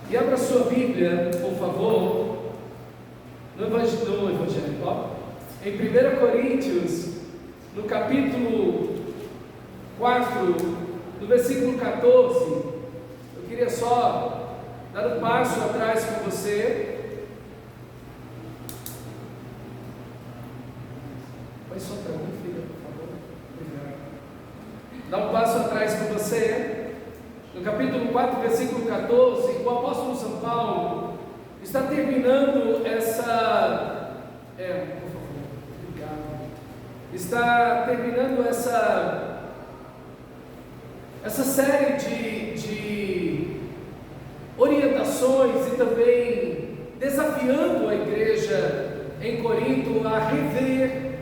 E abra sua Bíblia, por favor, no Evangelho, em 1 Coríntios, no capítulo 4, no versículo 14. Eu queria só dar um passo atrás com você. Vai só para mim, filha, por favor. Obrigado. Dá um passo atrás com você. No capítulo 4, versículo 14, o apóstolo São Paulo está terminando essa... por favor, obrigado. Está terminando essa série de orientações e também desafiando a igreja em Corinto a rever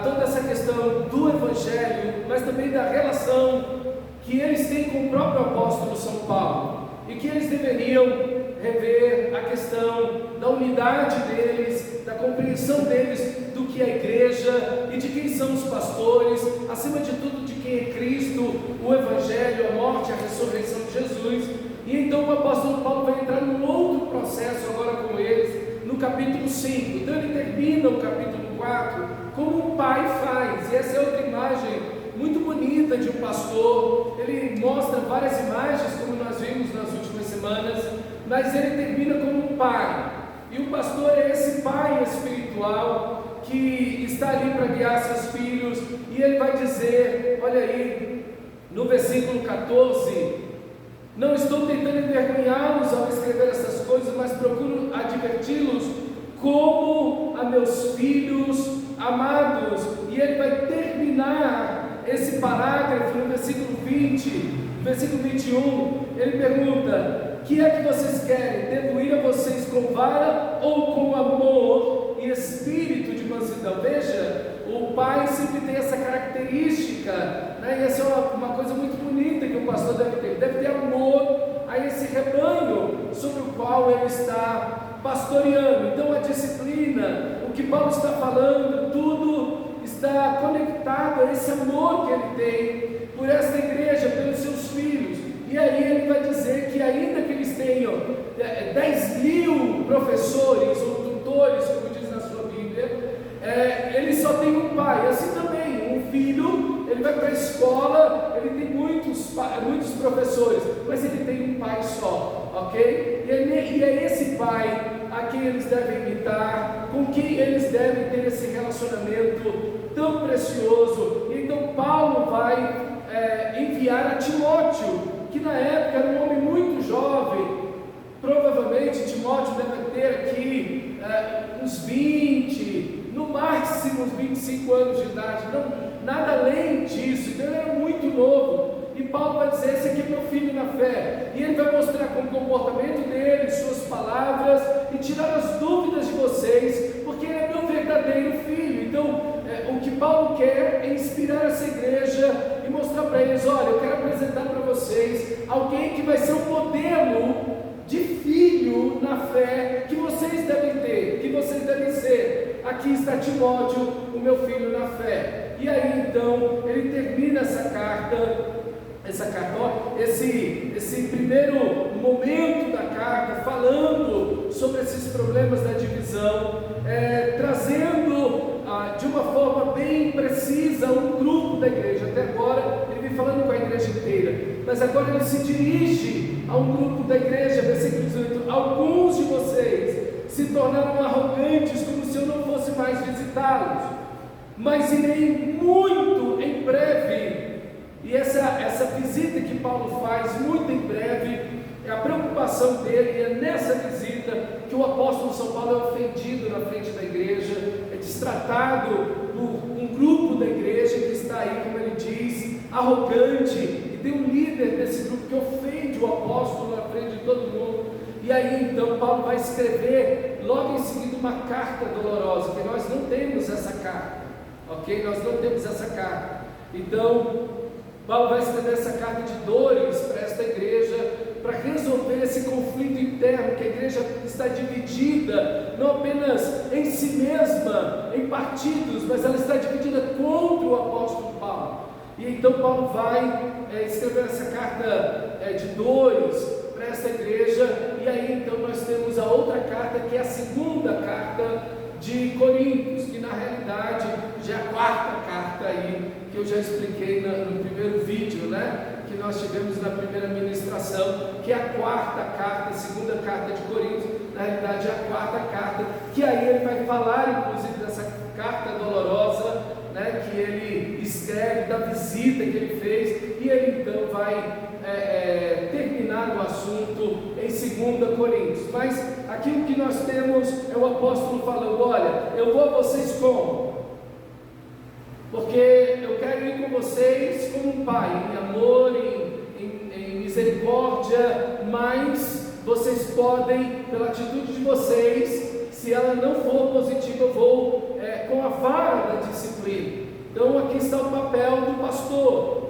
toda essa questão do Evangelho, mas também da relação que eles têm com o próprio apóstolo São Paulo, e que eles deveriam rever a questão da unidade deles, da compreensão deles do que é a igreja e de quem são os pastores, acima de tudo de quem é Cristo, o Evangelho, a morte, a ressurreição de Jesus. E então o apóstolo Paulo vai entrar num outro processo agora com eles, no capítulo 5. Então ele termina o capítulo 4 como um pai faz, e essa é outra imagem muito bonita de um pastor. Ele mostra várias imagens, como nós vimos nas últimas semanas, mas ele termina como um pai, e o pastor é esse pai espiritual que está ali para guiar seus filhos, e ele vai dizer, olha aí, no versículo 14, não estou tentando envergonhá-los ao escrever essas coisas, mas procuro adverti-los como a meus filhos amados. E ele vai terminar esse parágrafo no versículo 20, versículo 21, ele pergunta: que é que vocês querem? Devo ir a vocês com vara ou com amor e espírito de mansidão? Veja, o pai sempre tem essa característica, né? E essa é uma coisa muito bonita que o pastor deve ter amor a esse rebanho sobre o qual ele está pastoreando. Então a disciplina, o que Paulo está falando, tudo está conectado a esse amor que ele tem por esta igreja, pelos seus filhos. E aí ele vai dizer que ainda que eles tenham 10.000 professores ou tutores, como diz na sua Bíblia, ele só tem um pai. Assim também, um filho, ele vai para a escola, ele tem muitos professores, mas ele tem um pai só, ok? E é esse pai a quem eles devem imitar, com quem eles devem ter esse relacionamento tão precioso. Então Paulo vai enviar a Timóteo, que na época era um homem muito jovem. Provavelmente Timóteo deve ter aqui uns 20, no máximo uns 25 anos de idade, não, nada além disso. Então ele era muito novo. E Paulo vai dizer: esse aqui é meu filho na fé. E ele vai mostrar com o comportamento dele, suas palavras, e tirar as dúvidas de vocês, porque ele é meu verdadeiro filho. Então o que Paulo quer é inspirar essa igreja e mostrar para eles: olha, eu quero apresentar para vocês alguém que vai ser um modelo de filho na fé que vocês devem ter, que vocês devem ser. Aqui está Timóteo, o meu filho na fé. E aí então ele termina essa carta, esse primeiro momento da carta, falando sobre esses problemas da divisão, trazendo de uma forma bem precisa um grupo da igreja. Até agora ele vem falando com a igreja inteira, mas agora ele se dirige a um grupo da igreja. Versículo 18: alguns de vocês se tornaram arrogantes, como se eu não fosse mais visitá-los, mas irei muito em breve. E essa visita que Paulo faz, muito em breve, a preocupação dele, e é nessa visita que o apóstolo São Paulo é ofendido na frente da igreja, é destratado por um grupo da igreja que está aí, como ele diz, arrogante, e tem um líder desse grupo que ofende o apóstolo na frente de todo mundo. E aí então Paulo vai escrever logo em seguida uma carta dolorosa, que nós não temos essa carta, ok? Nós não temos essa carta. Então Paulo vai escrever essa carta de dores para esta igreja, para resolver esse conflito interno, que a igreja está dividida, não apenas em si mesma, em partidos, mas ela está dividida contra o apóstolo Paulo. E então Paulo vai escrever essa carta de dores para esta igreja, então nós temos a outra carta, que é a segunda carta de Coríntios, que na realidade já é a quarta carta aí, que eu já expliquei no primeiro vídeo, né? Que nós tivemos na primeira ministração, que é a quarta carta, a segunda carta de Coríntios, na realidade é a quarta carta, que aí ele vai falar inclusive dessa carta dolorosa, né, que ele escreve, da visita que ele fez, e ele então vai terminar o assunto em 2 Coríntios. Mas aqui o que nós temos é o apóstolo falando: olha, eu vou a vocês como? Porque eu quero ir com vocês como um pai, em amor, em misericórdia, mas vocês podem, pela atitude de vocês, se ela não for positiva, eu vou com a vara da disciplina. Então aqui está o papel do pastor.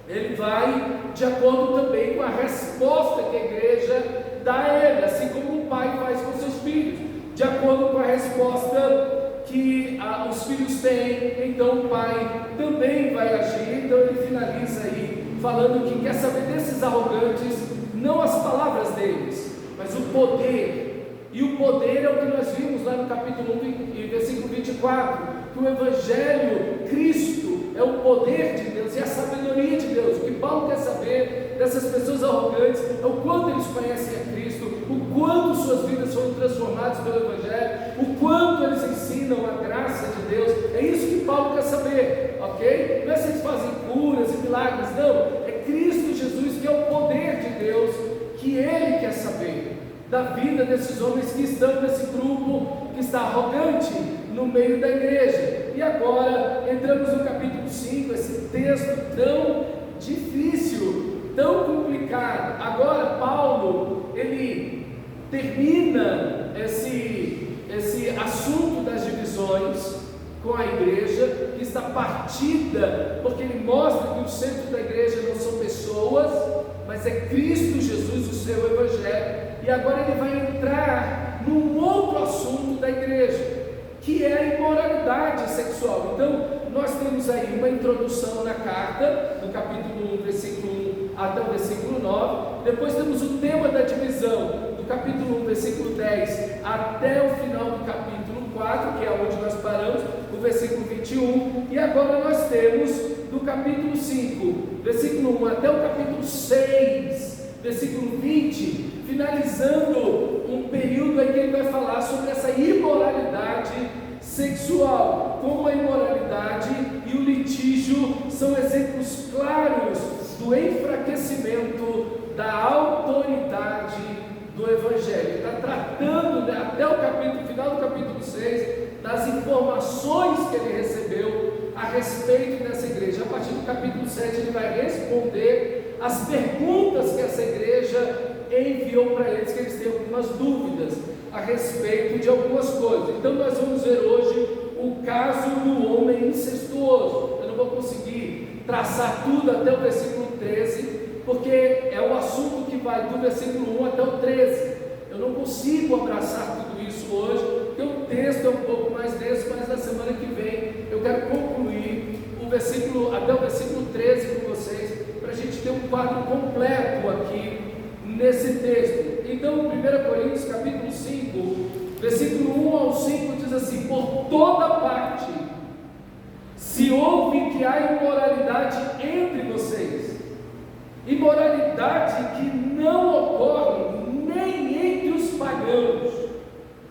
Ele vai de acordo também com a resposta que a igreja dá a ele, assim como um pai faz com seus filhos, de acordo com a resposta que os filhos têm, então o pai também vai agir. Então ele finaliza aí falando que quer saber desses arrogantes, não as palavras deles, mas o poder. E o poder é o que nós vimos lá no capítulo 1 e versículo 24, que o Evangelho, Cristo, é o poder de Deus, é a sabedoria de Deus. O que Paulo quer saber dessas pessoas arrogantes é o quanto eles conhecem a Cristo, o quanto suas vidas foram transformadas pelo Evangelho, o quanto eles ensinam a graça de Deus. É isso que Paulo quer saber, ok? Não é se eles fazem curas e milagres, não. É Cristo Jesus, que é o poder de Deus, que ele quer saber da vida desses homens que estão nesse grupo que está arrogante no meio da igreja. E agora entramos no capítulo 5, esse texto tão difícil, tão complicado. Agora Paulo, ele termina esse assunto das divisões com a igreja, que está partida, porque ele mostra que o centro da igreja não são pessoas, mas é Cristo Jesus, o seu Evangelho. E agora ele vai entrar num outro assunto da igreja, que é a imoralidade sexual. Então, nós temos aí uma introdução na carta, do capítulo 1, versículo 1 até o versículo 9. Depois temos o tema da divisão, do capítulo 1, versículo 10 até o final do capítulo 4, que é onde nós paramos, o versículo 21. E agora nós temos do capítulo 5, versículo 1 até o capítulo 6, versículo 20, finalizando um período em que ele vai falar sobre essa imoralidade sexual, como a imoralidade e o litígio são exemplos claros do enfraquecimento da autoridade do Evangelho. Está tratando, né, até o final do capítulo 6, das informações que ele recebeu a respeito dessa igreja. A partir do capítulo 7 ele vai responder as perguntas que essa igreja enviou para eles, que eles têm algumas dúvidas a respeito de algumas coisas. Então nós vamos ver hoje o caso do homem incestuoso. Eu não vou conseguir traçar tudo até o versículo 13, porque é o assunto que vai do versículo 1 até o 13. Eu não consigo abraçar tudo isso hoje, porque o texto é um pouco mais denso, mas na semana que vem eu quero concluir até o versículo 13 com vocês, para a gente ter um quadro completo aqui nesse texto. Então, 1 Coríntios capítulo 5, versículo 1 ao 5 diz assim: por toda parte se ouve que há imoralidade entre vocês, imoralidade que não ocorre nem entre os pagãos,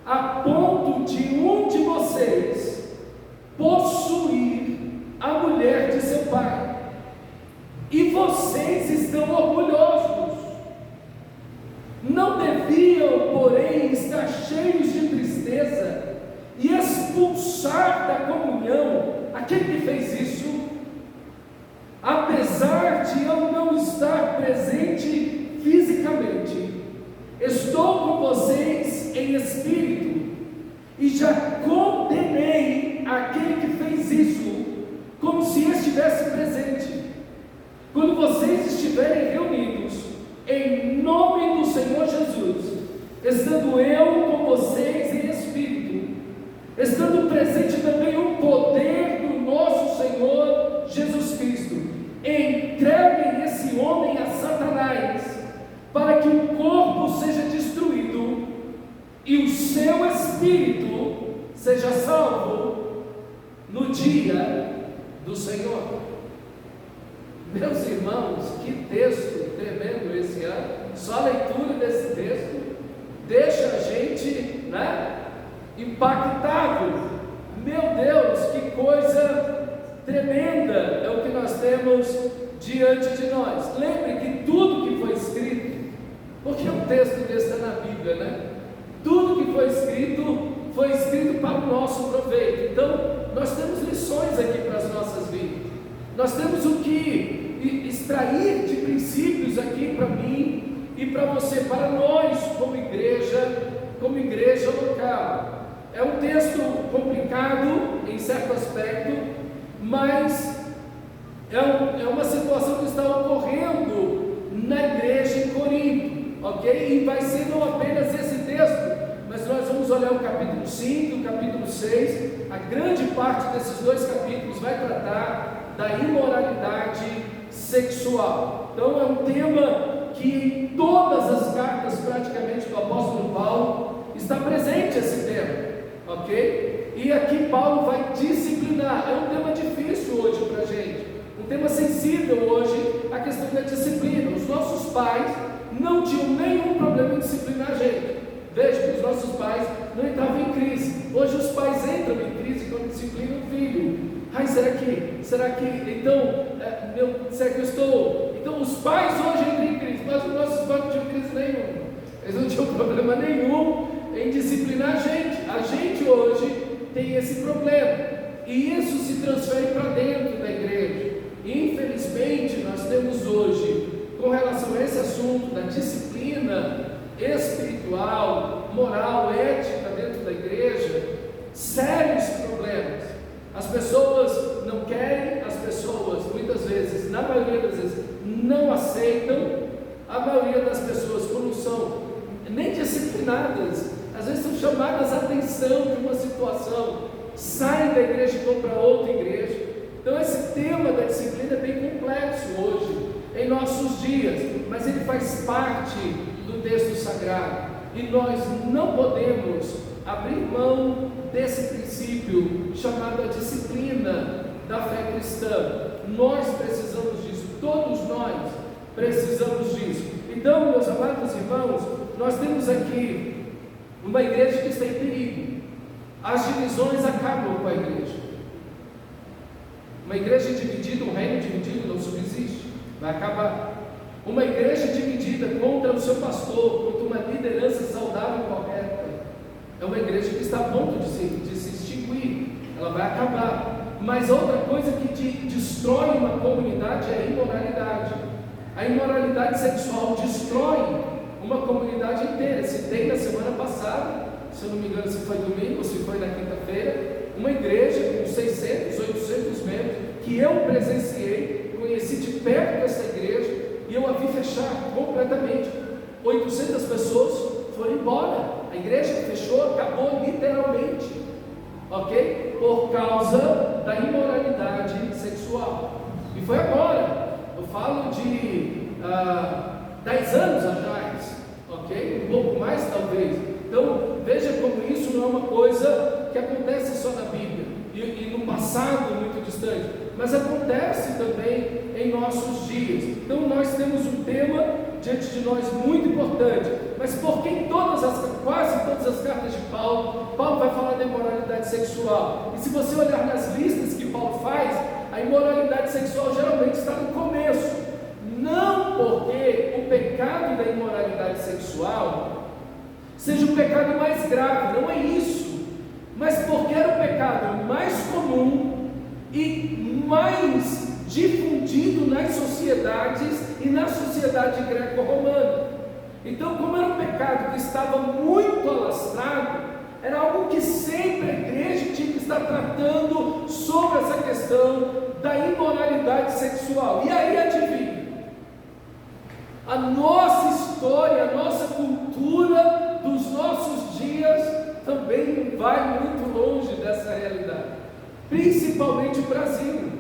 a ponto de um de vocês possuir a mulher de seu pai, e vocês estão orgulhosos. Não deviam, porém, estar cheios de tristeza e expulsar da comunhão aquele que fez isso? Apesar de eu não estar presente fisicamente, estou com vocês em espírito, e já condenei aquele que fez isso, como se estivesse presente. Quando vocês estiverem reunidos em nome do Senhor Jesus, estando eu com vocês em espírito, estando presente também o poder do nosso Senhor Jesus Cristo, entreguem esse homem a Satanás, para que o corpo seja destruído e o seu espírito seja salvo no dia do Senhor. Meus irmãos, que texto tremendo esse ano. Só a leitura desse texto deixa a gente, impactado. Meu Deus, que coisa tremenda é o que nós temos diante de nós. Lembre que tudo que foi escrito, porque um texto desse está na Bíblia, tudo que foi escrito para o nosso proveito. Então, nós temos lições aqui para as nossas vidas. Nós temos o que extrair de princípios aqui para mim e para você, para nós como igreja local. É um texto complicado em certo aspecto, mas é uma situação que está ocorrendo na igreja em Corinto, ok? E vai ser não apenas esse texto, mas nós vamos olhar o capítulo 5 e o capítulo 6, a grande parte desses dois capítulos vai tratar da imoralidade sexual. Então é um tema que em todas as cartas praticamente do apóstolo Paulo está presente esse tema, ok? E aqui Paulo vai disciplinar. É um tema difícil hoje para a gente, um tema sensível hoje, a questão da disciplina. Os nossos pais não tinham nenhum problema em disciplinar a gente. Veja que os nossos pais não entravam em crise. Hoje os pais entram em crise quando disciplinam o filho. Ai, será que então os pais hoje entram em crise, mas os nossos pais não tinham crise nenhuma. Eles não tinham problema nenhum em disciplinar a gente. A gente hoje tem esse problema, e isso se transfere para dentro da igreja. E infelizmente nós temos hoje, com relação a esse assunto da disciplina espiritual, moral, ética dentro da igreja, sérios problemas. As pessoas não querem, as pessoas muitas vezes, na maioria das vezes, não aceitam. A maioria das pessoas, quando são nem disciplinadas, às vezes são chamadas a atenção de uma situação, saem da igreja e vão para outra igreja. Então esse tema da disciplina é bem complexo hoje, em nossos dias, mas ele faz parte do texto sagrado, e nós não podemos abrir mão desse princípio chamado a disciplina da fé cristã. Nós precisamos disso, todos nós precisamos disso. Então, meus amados irmãos, nós temos aqui uma igreja que está em perigo. As divisões acabam com a igreja. Uma igreja dividida, um reino dividido não subsiste, vai acabar. Uma igreja dividida contra o seu pastor, contra uma liderança saudável e correta, é uma igreja que está a ponto de se extinguir, ela vai acabar. Mas outra coisa que destrói uma comunidade é a imoralidade. A imoralidade sexual destrói uma comunidade inteira. Citei na semana passada, se eu não me engano, se foi domingo ou se foi na quinta-feira, uma igreja com 600, 800 membros, que eu presenciei, conheci de perto essa igreja, e eu a vi fechar completamente. 800 pessoas foram embora, a igreja fechou, acabou literalmente, ok? Por causa da imoralidade sexual. E foi agora, eu falo de 10 anos atrás, ok? Um pouco mais talvez. Então veja como isso não é uma coisa que acontece só na Bíblia e no passado muito distante, mas acontece também em nossos dias. Então nós temos um tema diante de nós muito importante, mas porque em quase todas as cartas de Paulo vai falar da imoralidade sexual. E se você olhar nas listas que Paulo faz, a imoralidade sexual geralmente está no começo. Não porque o pecado da imoralidade sexual seja o pecado mais grave, não é isso, mas porque era o pecado mais comum e mais difundido nas sociedades e na sociedade greco-romana. Então, como era um pecado que estava muito alastrado, era algo que sempre a igreja tinha que estar tratando sobre essa questão da imoralidade sexual. E aí, adivinha? A nossa história, a nossa cultura dos nossos dias também vai muito longe dessa realidade, principalmente o Brasil.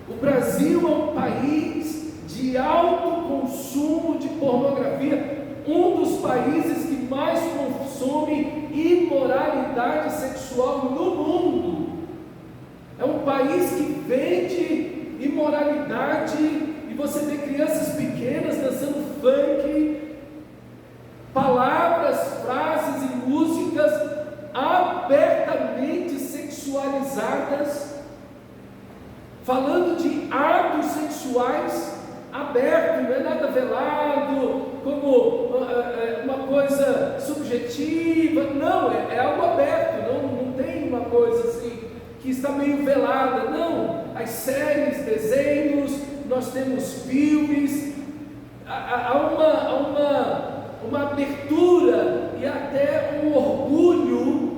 O Brasil é um país de alto consumo de pornografia, um dos países que mais consome imoralidade sexual no mundo. É um país que vende imoralidade, e você vê crianças pequenas dançando funk, palavras, frases e músicas abertamente sexualizadas, falando de atos sexuais abertos, não é nada velado, como uma coisa subjetiva, não, é algo aberto, não tem uma coisa assim que está meio velada, não. As séries, desenhos, nós temos filmes, há uma abertura e até um orgulho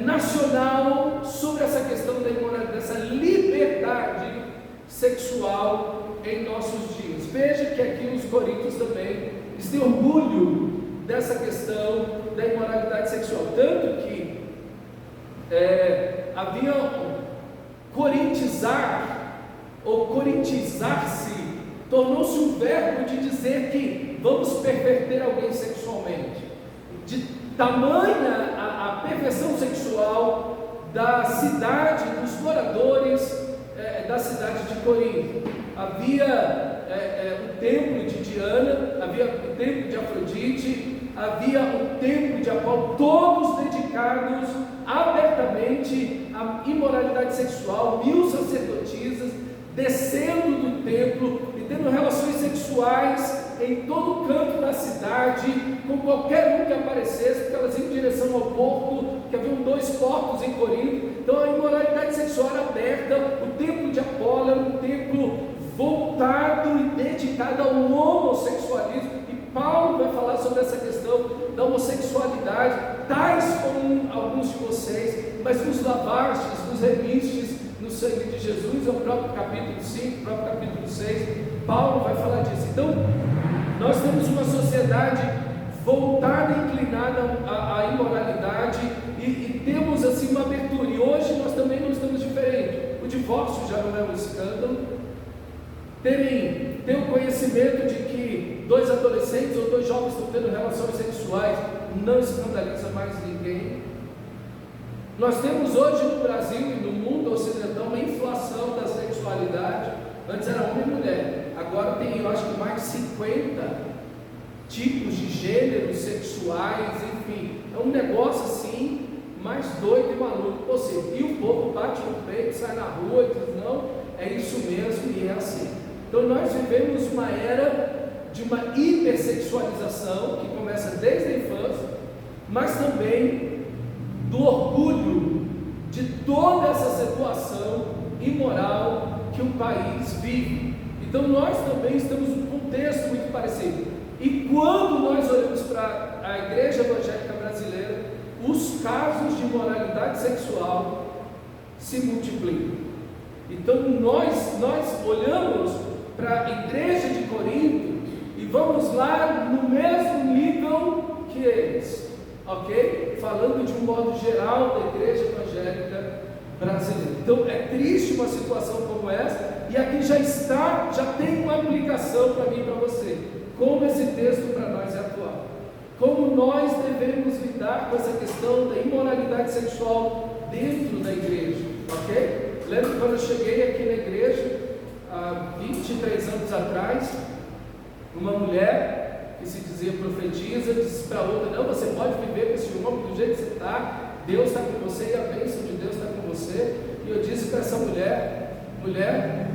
nacional sobre essa questão da imoralidade, dessa liberdade sexual em nossos dias. Veja que aqui os coríntios também eles têm orgulho dessa questão da imoralidade sexual, tanto que havia corintizar ou corintizar-se, tornou-se um verbo de dizer que vamos perverter alguém sexualmente, de tamanha a perversão sexual da cidade, dos moradores da cidade de Corinto. Havia o templo de Diana, havia o templo de Afrodite, havia o templo de Apolo, todos dedicados abertamente à imoralidade sexual, 1000 sacerdotisas descendo do templo e tendo relações sexuais em todo canto da cidade, com qualquer um que aparecesse, porque elas iam em direção ao porto, que haviam 2 portos em Corinto. Então a imoralidade sexual era aberta. O templo de Apolo era um templo voltado e dedicado ao homossexualismo, e Paulo vai falar sobre essa questão da homossexualidade, tais como alguns de vocês, mas vos lavastes, vos remistes no sangue de Jesus. É o próprio capítulo 5, o próprio capítulo 6, Paulo vai falar disso. Então, nós temos uma sociedade voltada, inclinada à imoralidade, e temos assim uma abertura, e hoje nós também não estamos diferentes. O divórcio já não é um escândalo. Ter o conhecimento de que 2 adolescentes ou 2 jovens estão tendo relações sexuais não escandaliza mais ninguém. Nós temos hoje no Brasil e no mundo ocidental uma inflação da sexualidade. Antes era homem e mulher, agora tem, eu acho que mais de 50 tipos de gêneros sexuais, enfim, é um negócio assim mais doido e maluco possível. E o povo bate no peito, sai na rua e diz: não, é isso mesmo, e é assim. Então nós vivemos uma era de uma hipersexualização que começa desde a infância, mas também do orgulho de toda essa situação imoral que o país vive. Então nós também estamos num contexto muito parecido. E quando nós olhamos para a igreja evangélica brasileira, os casos de imoralidade sexual se multiplicam. Então nós olhamos para a igreja de Corinto e vamos lá no mesmo nível que eles, ok? Falando de um modo geral da igreja evangélica brasileira. Então é triste uma situação como essa, e aqui já tem uma aplicação para mim e para você, como esse texto para nós é atual, como nós devemos lidar com essa questão da imoralidade sexual dentro da igreja, ok? Lembro quando eu cheguei aqui na igreja, há 23 anos atrás, uma mulher que se dizia profetisa, disse para outra: não, você pode viver com esse homem do jeito que você está, Deus está com você e a bênção de Deus está com você. E eu disse para essa mulher: mulher,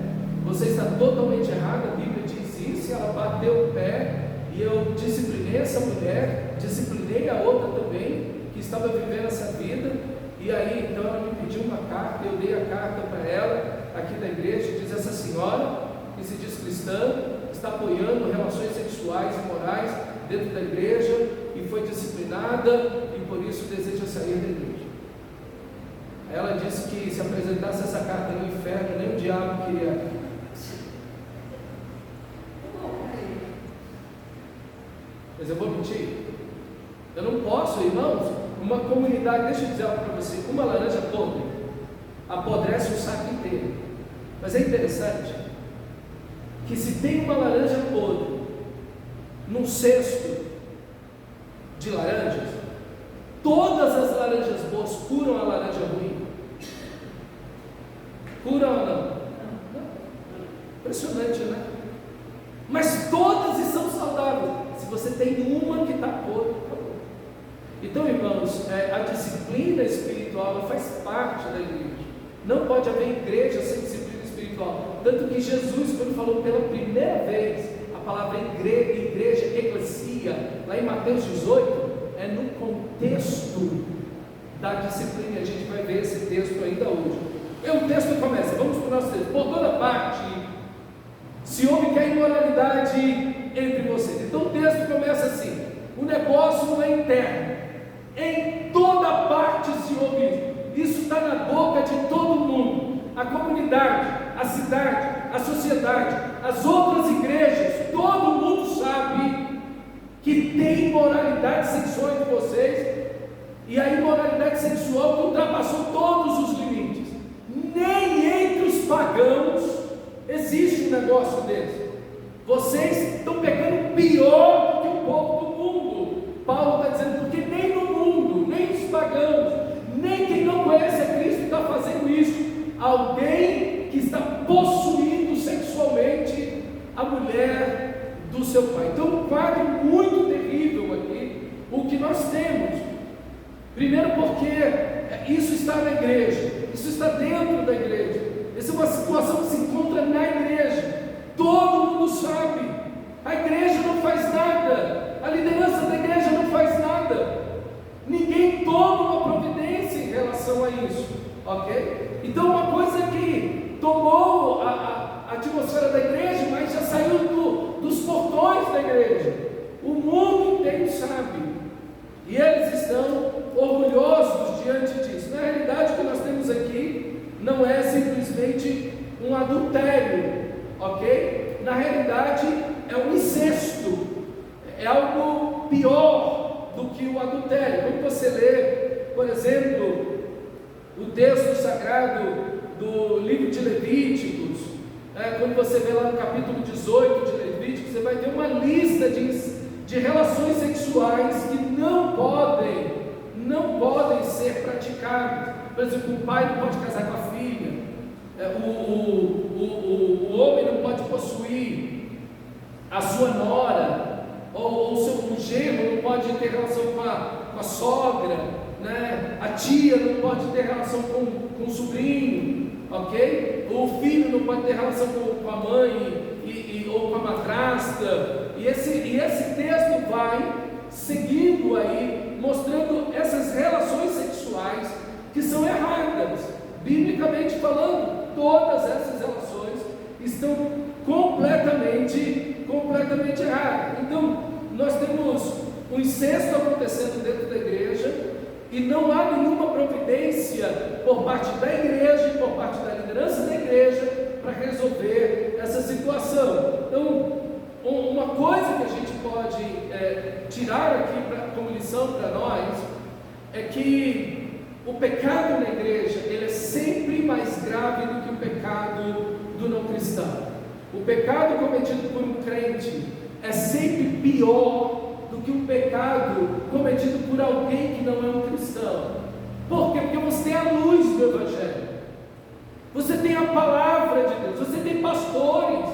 você está totalmente errada, a Bíblia diz isso. E ela bateu o pé, e eu disciplinei essa mulher, disciplinei a outra também, que estava vivendo essa vida. E aí então ela me pediu uma carta, eu dei a carta para ela, aqui da igreja. Diz: essa senhora, que se diz cristã, está apoiando relações sexuais e morais dentro da igreja, e foi disciplinada, e por isso deseja sair da igreja. Ela disse que se apresentasse essa carta no inferno, nem o diabo queria. Mas eu vou mentir? Eu não posso, irmãos. Uma comunidade, deixa eu dizer algo para você: uma laranja podre apodrece o saco inteiro. Mas é interessante que se tem uma laranja podre num cesto, de laranjas? Todas as laranjas boas curam a laranja ruim? Curam ou não? Não. Impressionante, né? Mas todas são saudáveis. Se você tem uma que está podre, acabou. Então, irmãos, a disciplina espiritual faz parte da igreja. Não pode haver igreja sem disciplina espiritual. Tanto que Jesus, quando falou pela primeira vez a palavra igreja, eclesia, lá em Mateus 18, é no contexto da disciplina. A gente vai ver esse texto ainda hoje. E o texto começa, vamos para o nosso texto. Por toda parte se ouve que há imoralidade entre vocês. Então o texto começa assim: o negócio não é interno, em toda parte se ouve isso. Isso está na boca de todo mundo. A comunidade, a cidade, a sociedade, as outras igrejas, todo mundo sabe que tem imoralidade sexual entre vocês, e a imoralidade sexual que ultrapassou todos os limites. Nem entre os pagãos existe um negócio desse. Vocês estão pegando pior do que o povo do mundo. Paulo está dizendo, porque nem no mundo, nem os pagãos, nem quem não conhece a Cristo está fazendo isso. Alguém que está possuindo sexualmente a mulher do seu pai. Então, um quadro muito terrível aqui, o que nós temos. Primeiro porque isso está na igreja, isso está dentro da igreja. Essa é uma situação que se encontra na igreja. Todo mundo sabe. A igreja não faz nada, a liderança da igreja não faz nada, ninguém toma uma providência em relação a isso, ok? Então, uma coisa que tomou a atmosfera da igreja, mas já saiu dos portões da igreja. O mundo inteiro sabe, e eles estão orgulhosos diante disso. Na realidade, o que nós temos aqui não é simplesmente um adultério, ok? Na realidade, é um incesto, é algo pior do que o adultério. Quando você lê, por exemplo, o texto sagrado do livro de Levíticos, quando você vê lá no capítulo 18 de Levíticos, você vai ver uma lista de relações sexuais que não podem ser praticadas. Por exemplo, o pai não pode casar com a filha, o homem não pode possuir a sua nora, ou o genro não pode ter relação com a sogra, né? A tia não pode ter relação com o sobrinho, ok? O filho não pode ter relação com a mãe ou com a madrasta. E esse texto vai seguindo aí, mostrando essas relações sexuais que são erradas. Biblicamente falando, todas essas relações estão completamente erradas. Então, nós temos um incesto acontecendo dentro da igreja, e não há nenhuma providência por parte da igreja e por parte da liderança da igreja para resolver essa situação. Então, uma coisa que a gente pode tirar aqui como lição para nós é que o pecado na igreja, ele é sempre mais grave do que o pecado do não cristão. O pecado cometido por um crente é sempre pior do que um pecado cometido por alguém que não é um cristão. Por quê? Porque você tem a luz do Evangelho, você tem a palavra de Deus, você tem pastores,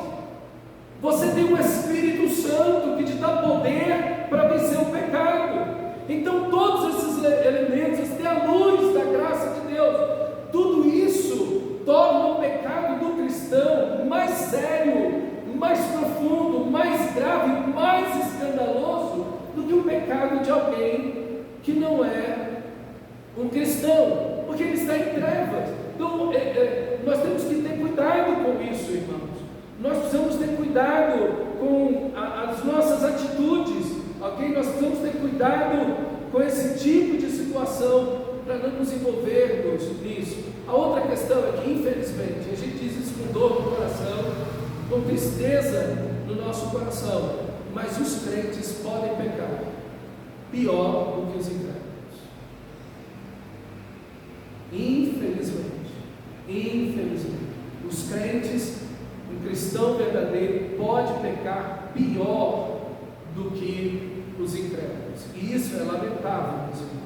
você tem o Espírito Santo que te dá poder para vencer o pecado. Então todos esses elementos, você tem a luz da graça de Deus, tudo isso torna o pecado do cristão mais sério, mais profundo, mais grave, mais escandaloso do que o pecado de alguém que não é um cristão, porque ele está em trevas. Então nós temos que ter cuidado com isso, irmãos. Nós precisamos ter cuidado com as nossas atitudes, ok? Nós precisamos ter cuidado com esse tipo de situação para não nos envolvermos nisso. A outra questão é que, infelizmente, a gente diz isso com dor no coração, com tristeza no nosso coração, mas os crentes podem pecar pior do que os incrédulos. Infelizmente, os crentes, um cristão verdadeiro pode pecar pior do que os incrédulos. E isso é lamentável, meus irmãos.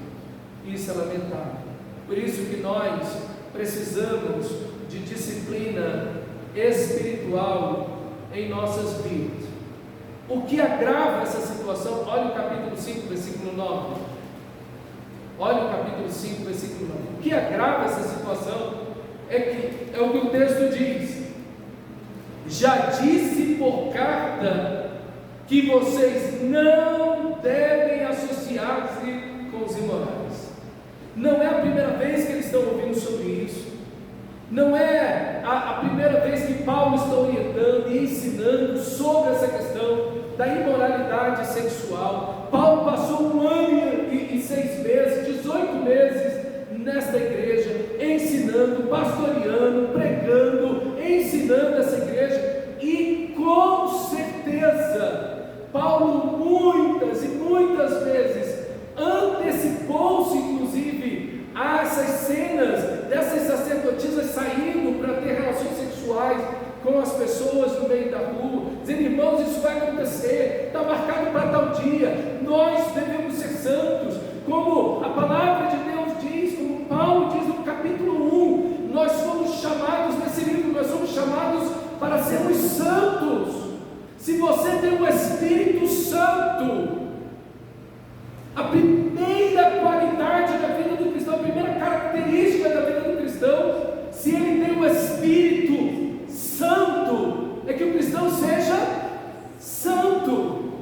Isso é lamentável. Por isso que nós precisamos de disciplina espiritual em nossas vidas. O que agrava essa situação, olha o capítulo 5, versículo 9. Olha o capítulo 5, versículo 9. O que agrava essa situação é o que o texto diz: já disse por carta que vocês não devem associar-se com os imorais. Não é a primeira vez que eles estão ouvindo sobre isso. Não é a primeira vez que Paulo está orientando e ensinando sobre essa questão da imoralidade sexual. Paulo passou 1 ano e 6 meses, 18 meses nesta igreja, ensinando, pastoreando, pregando, ensinando essa igreja, e com certeza Paulo muitas e muitas vezes antecipou-se, inclusive, a essas cenas dessas sacerdotisas saindo para ter relações sexuais com as pessoas no meio da rua, dizendo: irmãos, isso vai acontecer, está marcado para tal dia, nós devemos ser santos, como a palavra de Deus diz, como Paulo diz no capítulo 1, nós somos chamados nesse livro, nós somos chamados para sermos santos. Se você tem o Espírito Santo, a primeira qualidade da vida do cristão, a primeira característica da vida do cristão, se ele tem o Espírito Santo, é que o cristão seja santo.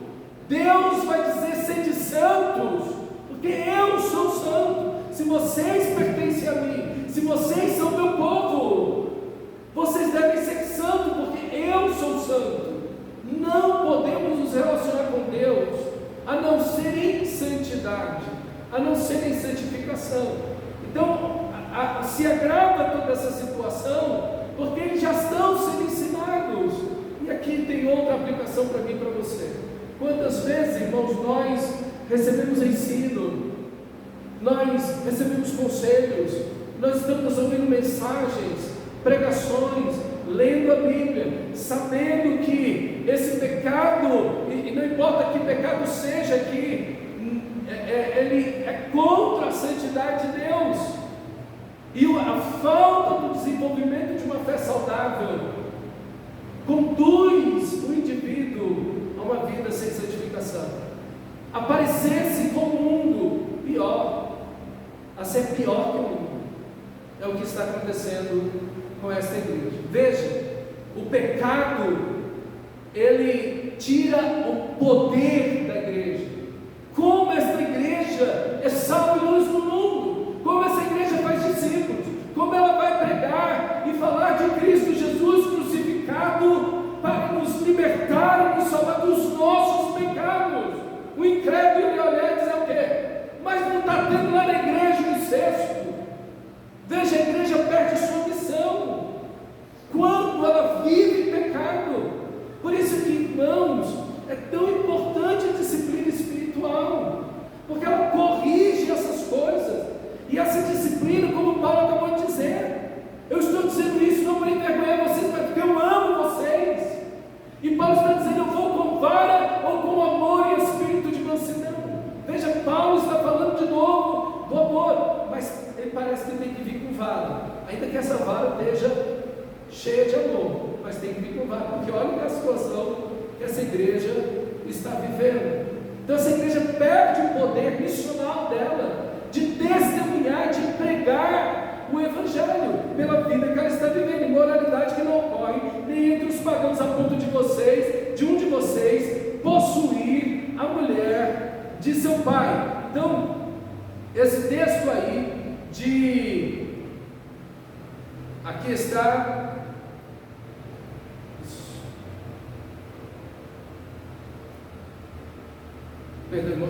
Deus vai dizer: sede santos, porque eu sou santo. Se vocês pertencem a mim, se vocês são meu povo, vocês devem ser santos, porque eu sou santo. Não podemos nos relacionar com Deus a não ser em santidade, a não ser em santificação. Então, se agrava toda essa situação, porque eles já estão sendo ensinados. E aqui tem outra aplicação para mim e para você. Quantas vezes, irmãos, nós recebemos ensino, nós recebemos conselhos, nós estamos ouvindo mensagens, pregações, lendo a Bíblia, sabendo que esse pecado, e não importa que pecado seja, que ele é contra a santidade de Deus, e a falta do desenvolvimento de uma fé saudável conduz o indivíduo a uma vida sem santificação, a parecer-se com o mundo, pior, a ser pior que o mundo. É o que está acontecendo com esta igreja. Veja, o pecado, ele tira o poder da igreja. Como esta igreja é sal e luz no mundo, como essa igreja faz discípulos, como ela vai pregar e falar de Cristo Jesus crucificado para nos libertar e nos salvar dos nossos pecados. O incrédulo ele olha e diz: o quê? Mas não está tendo lá na igreja o incesto. Veja, a igreja perde sua missão quando ela vive pecado. Por isso que, irmãos, é tão importante a disciplina espiritual, porque ela corrige essas coisas. E essa disciplina, como Paulo acabou de dizer, eu estou dizendo isso não para envergonhar vocês, mas porque eu amo vocês. E Paulo está dizendo: eu vou com vara ou com amor e espírito de mansidão. Veja, Paulo está falando de novo do amor, mas ele parece que tem que vir com vara, ainda que essa vara esteja cheia de amor, mas tem que vir com vara, porque olha a situação que essa igreja está vivendo. Então essa igreja perde o poder missional dela, de testemunhar, de pregar o Evangelho, pela vida que ela está vivendo, imoralidade que não ocorre nem entre os pagãos, a ponto de um de vocês possuir a mulher de seu pai. Então, esse texto aí aqui está,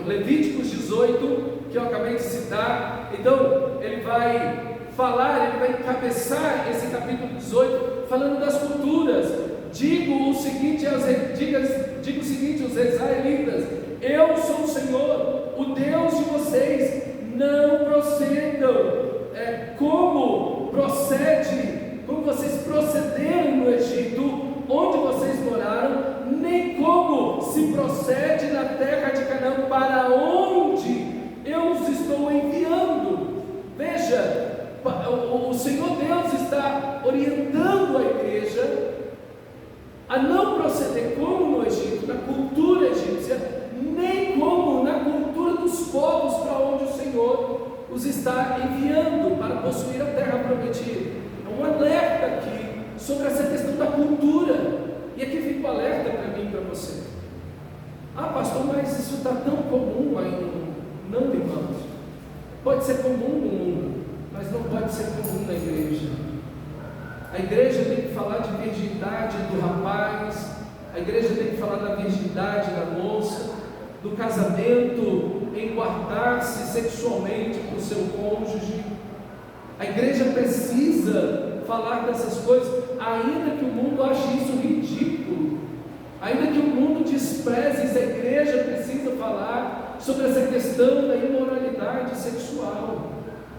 Levíticos 18, que eu acabei de citar. Então, ele vai falar, ele vai encabeçar esse capítulo 18, falando das culturas. Digo o seguinte aos israelitas: eu sou o Senhor, o Deus de vocês. Não procedam como vocês procederam no Egito, onde vocês moraram, nem como se procede na terra de Canaã, para onde os está enviando para possuir a terra prometida. É um alerta aqui sobre essa questão da cultura. E aqui fica o alerta para mim e para você. Ah, pastor, mas isso está tão comum aí no mundo. Não, irmãos. Pode ser comum no mundo, mas não pode ser comum na igreja. A igreja tem que falar de virgindade do rapaz, a igreja tem que falar da virgindade da moça, do casamento, em guardar-se sexualmente com o seu cônjuge. A igreja precisa falar dessas coisas, ainda que o mundo ache isso ridículo, ainda que o mundo despreze isso, a igreja precisa falar sobre essa questão da imoralidade sexual.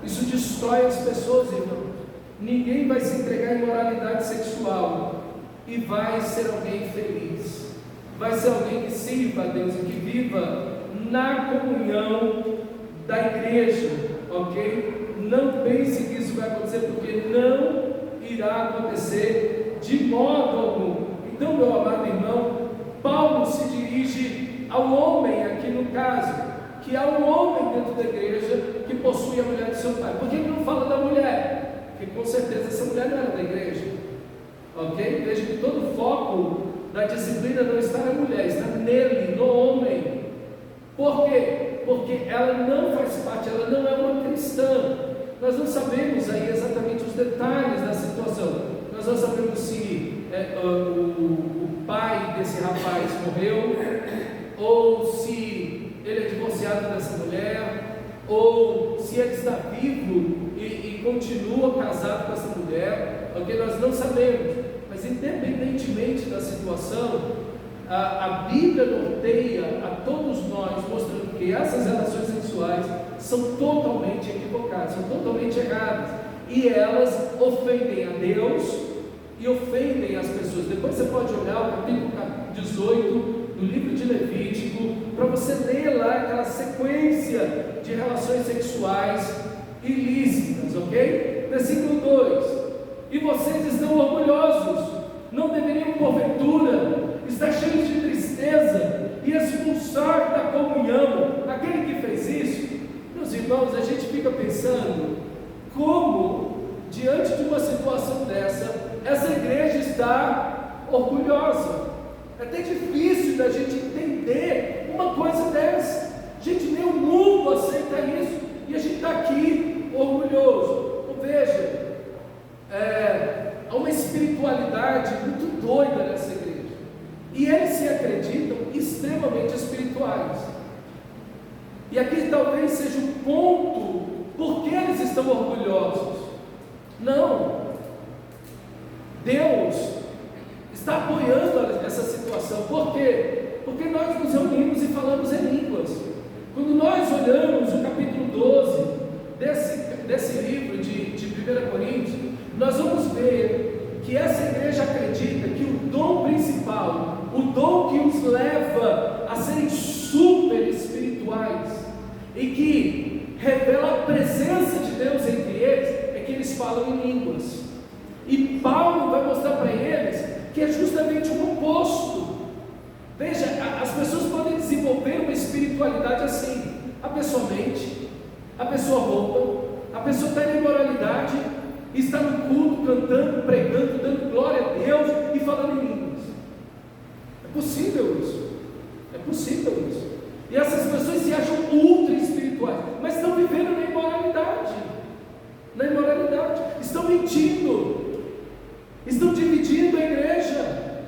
Isso destrói as pessoas, irmãos. Ninguém vai se entregar à imoralidade sexual e vai ser alguém feliz, vai ser alguém que sirva a Deus e que viva na comunhão da igreja, ok? Não pense que isso vai acontecer, porque não irá acontecer de modo algum. Então, meu amado irmão, Paulo se dirige ao homem aqui no caso, que há um homem dentro da igreja que possui a mulher de seu pai. Por que ele não fala da mulher? Porque com certeza essa mulher não era da igreja, ok? Veja que todo o foco da disciplina não está na mulher, está nele, no homem. Por quê? Porque ela não faz parte, ela não é uma cristã. Nós não sabemos aí exatamente os detalhes da situação. Nós não sabemos se o pai desse rapaz morreu, ou se ele é divorciado dessa mulher, ou se ele está vivo e continua casado com essa mulher, ok? Nós não sabemos, mas independentemente da situação, a Bíblia norteia a todos nós, mostrando que essas relações sexuais são totalmente equivocadas, são totalmente erradas, e elas ofendem a Deus e ofendem as pessoas. Depois você pode olhar o capítulo 18 do livro de Levítico, para você ler lá aquela sequência de relações sexuais ilícitas, ok? Versículo 2: e vocês estão orgulhosos, não deveriam porventura estar cheios de tristeza e expulsar da comunhão aquele que fez isso? Meus irmãos, a gente fica pensando como, diante de uma situação dessa, essa igreja está orgulhosa. É até difícil da gente entender uma coisa dessa. Gente, nem o mundo aceita isso, e a gente está aqui orgulhoso. Então, veja, há uma espiritualidade muito doida nessa igreja, e eles se acreditam extremamente espirituais. E aqui talvez seja o ponto por que eles estão orgulhosos. Não, Deus está apoiando essa situação. Por quê? Porque nós nos reunimos e falamos em línguas. Quando nós olhamos o capítulo 12 desse livro de 1 Coríntios, nós vamos ver que essa igreja acredita que o dom principal, o dom que os leva a serem super espirituais e que revela a presença de Deus entre eles, é que eles falam em línguas. E Paulo vai mostrar para eles que é justamente o oposto. Veja, as pessoas podem desenvolver uma espiritualidade assim: a pessoa mente, a pessoa rouba, a pessoa está em imoralidade, está no culto, cantando, pregando, dando glória a Deus e falando em línguas. É possível isso, é possível isso. E essas pessoas se acham ultra espirituais, mas estão vivendo na imoralidade, estão mentindo, estão dividindo a igreja,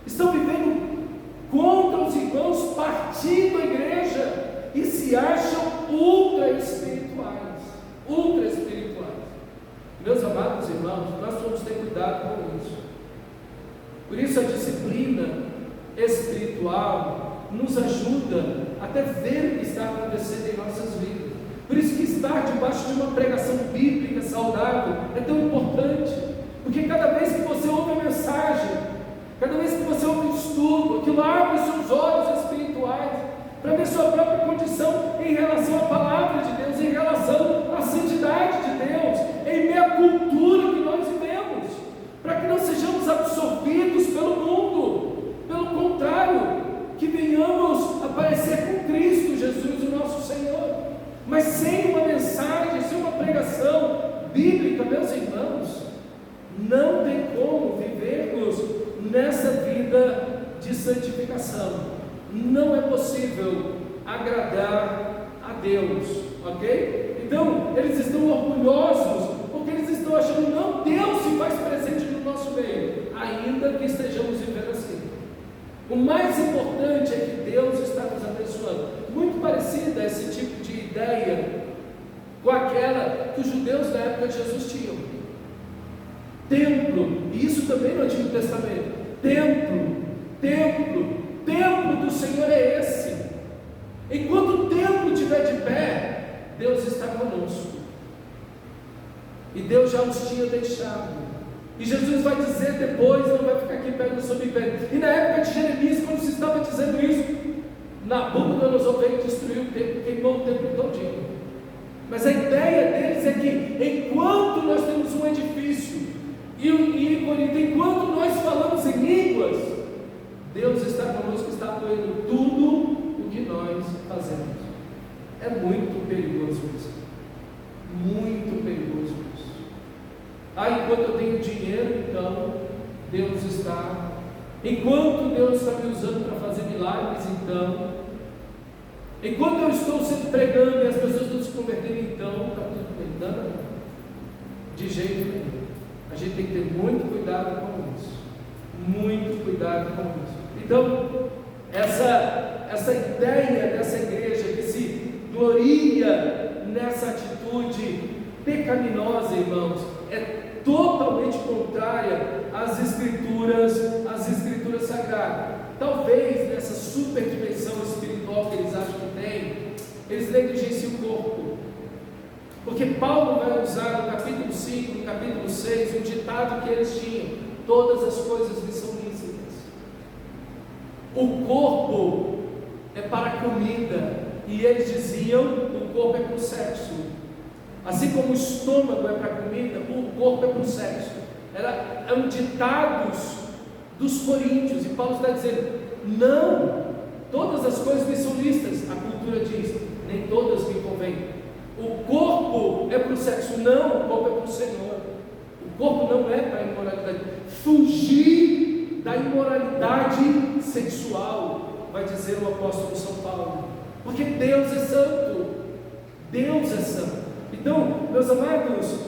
estão vivendo contra os irmãos, partindo a igreja, e se acham ultra espirituais. Meus amados irmãos, nós vamos ter cuidado com isso. Por isso a disciplina espiritual nos ajuda até ver o que está acontecendo em nossas vidas. Por isso que estar debaixo de uma pregação bíblica saudável é tão importante, porque cada vez que você ouve a mensagem, cada vez que você ouve o estudo, aquilo abre seus olhos espirituais para ver sua própria condição em relação à palavra de Deus, em relação à santidade de Deus, em meio à cultura que nós vivemos, para que não sejamos absorvidos pelo mundo. Pelo contrário, que venhamos a parecer com Cristo Jesus, o nosso Senhor, mas sem uma mensagem Não tem como vivermos nessa vida de santificação. Não é possível agradar a Deus, ok? Então, eles estão orgulhosos, porque eles estão achando, não, Deus se faz presente no nosso meio, ainda que estejamos vivendo assim. O mais importante é que Deus está nos abençoando. Muito parecida esse tipo de ideia com aquela que os judeus na época de Jesus tinham. Templo, e isso também no Antigo Testamento. Templo do Senhor é esse. Enquanto o templo estiver de pé, Deus está conosco. E Deus já os tinha deixado. E Jesus vai dizer depois, não vai ficar aqui pegando sobre pé. E na época de Jeremias, quando se estava dizendo isso, Nabucodonosor veio e destruiu o templo, queimou o templo todinho. Mas a ideia deles é que enquanto nós temos um edifício, e em Corinto, enquanto nós falamos em línguas, Deus está conosco, está apoiando tudo o que nós fazemos. É muito perigoso isso. Muito perigoso isso. Enquanto eu tenho dinheiro, então Deus está. Enquanto Deus está me usando para fazer milagres, então. Enquanto eu estou sempre pregando e as pessoas estão se convertendo, então está tudo bem. Não. De jeito nenhum. A gente tem que ter muito cuidado com isso. Muito cuidado com isso. Então, essa ideia dessa igreja que se gloria nessa atitude pecaminosa, irmãos, é totalmente contrária às escrituras sagradas. Talvez nessa super dimensão espiritual que eles acham que tem, eles negligenciam o corpo. Porque Paulo vai usar no capítulo 5, no capítulo 6, um ditado que eles tinham: todas as coisas lhes são lícitas. O corpo é para a comida, e eles diziam: o corpo é para o sexo. Assim como o estômago é para a comida, o corpo é para o sexo. Eram ditados dos coríntios, e Paulo está dizendo: não, todas as coisas lhes são lícitas. A cultura diz: nem todas me convêm. O corpo é para o sexo, não, o corpo é para o Senhor. O corpo não é para a imoralidade. Fugir da imoralidade sexual, vai dizer o apóstolo São Paulo, porque Deus é santo. Deus é santo. Então, meus amados,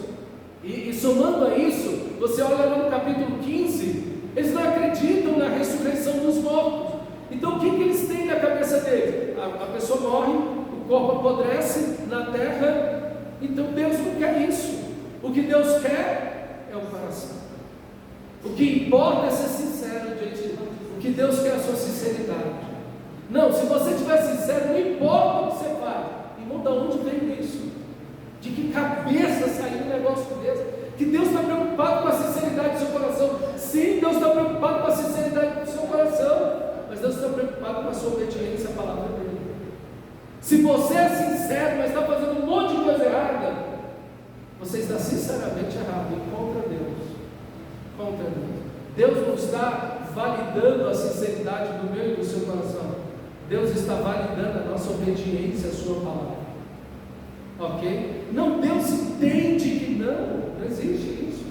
e somando a isso, você olha lá no capítulo 15, eles não acreditam na ressurreição dos mortos. Então, o que eles têm na cabeça deles? A pessoa morre, o corpo apodrece na terra. Então Deus não quer isso. O que Deus quer é o coração. O que importa é ser sincero diante de Deus. O que Deus quer é a sua sinceridade. Não, se você estiver sincero, não importa o que você faz. Irmão, de onde vem isso? De que cabeça saiu um negócio desse? Que Deus está preocupado com a sinceridade do seu coração. Sim, Deus está preocupado com a sinceridade do seu coração, mas Deus está preocupado com a sua obediência à palavra dele. Se você é sincero, mas está fazendo um monte de coisa errada, você está sinceramente errado e contra Deus. Contra Deus. Deus não está validando a sinceridade do meu e do seu coração. Deus está validando a nossa obediência à sua palavra. Ok? Não, Deus entende que não existe isso.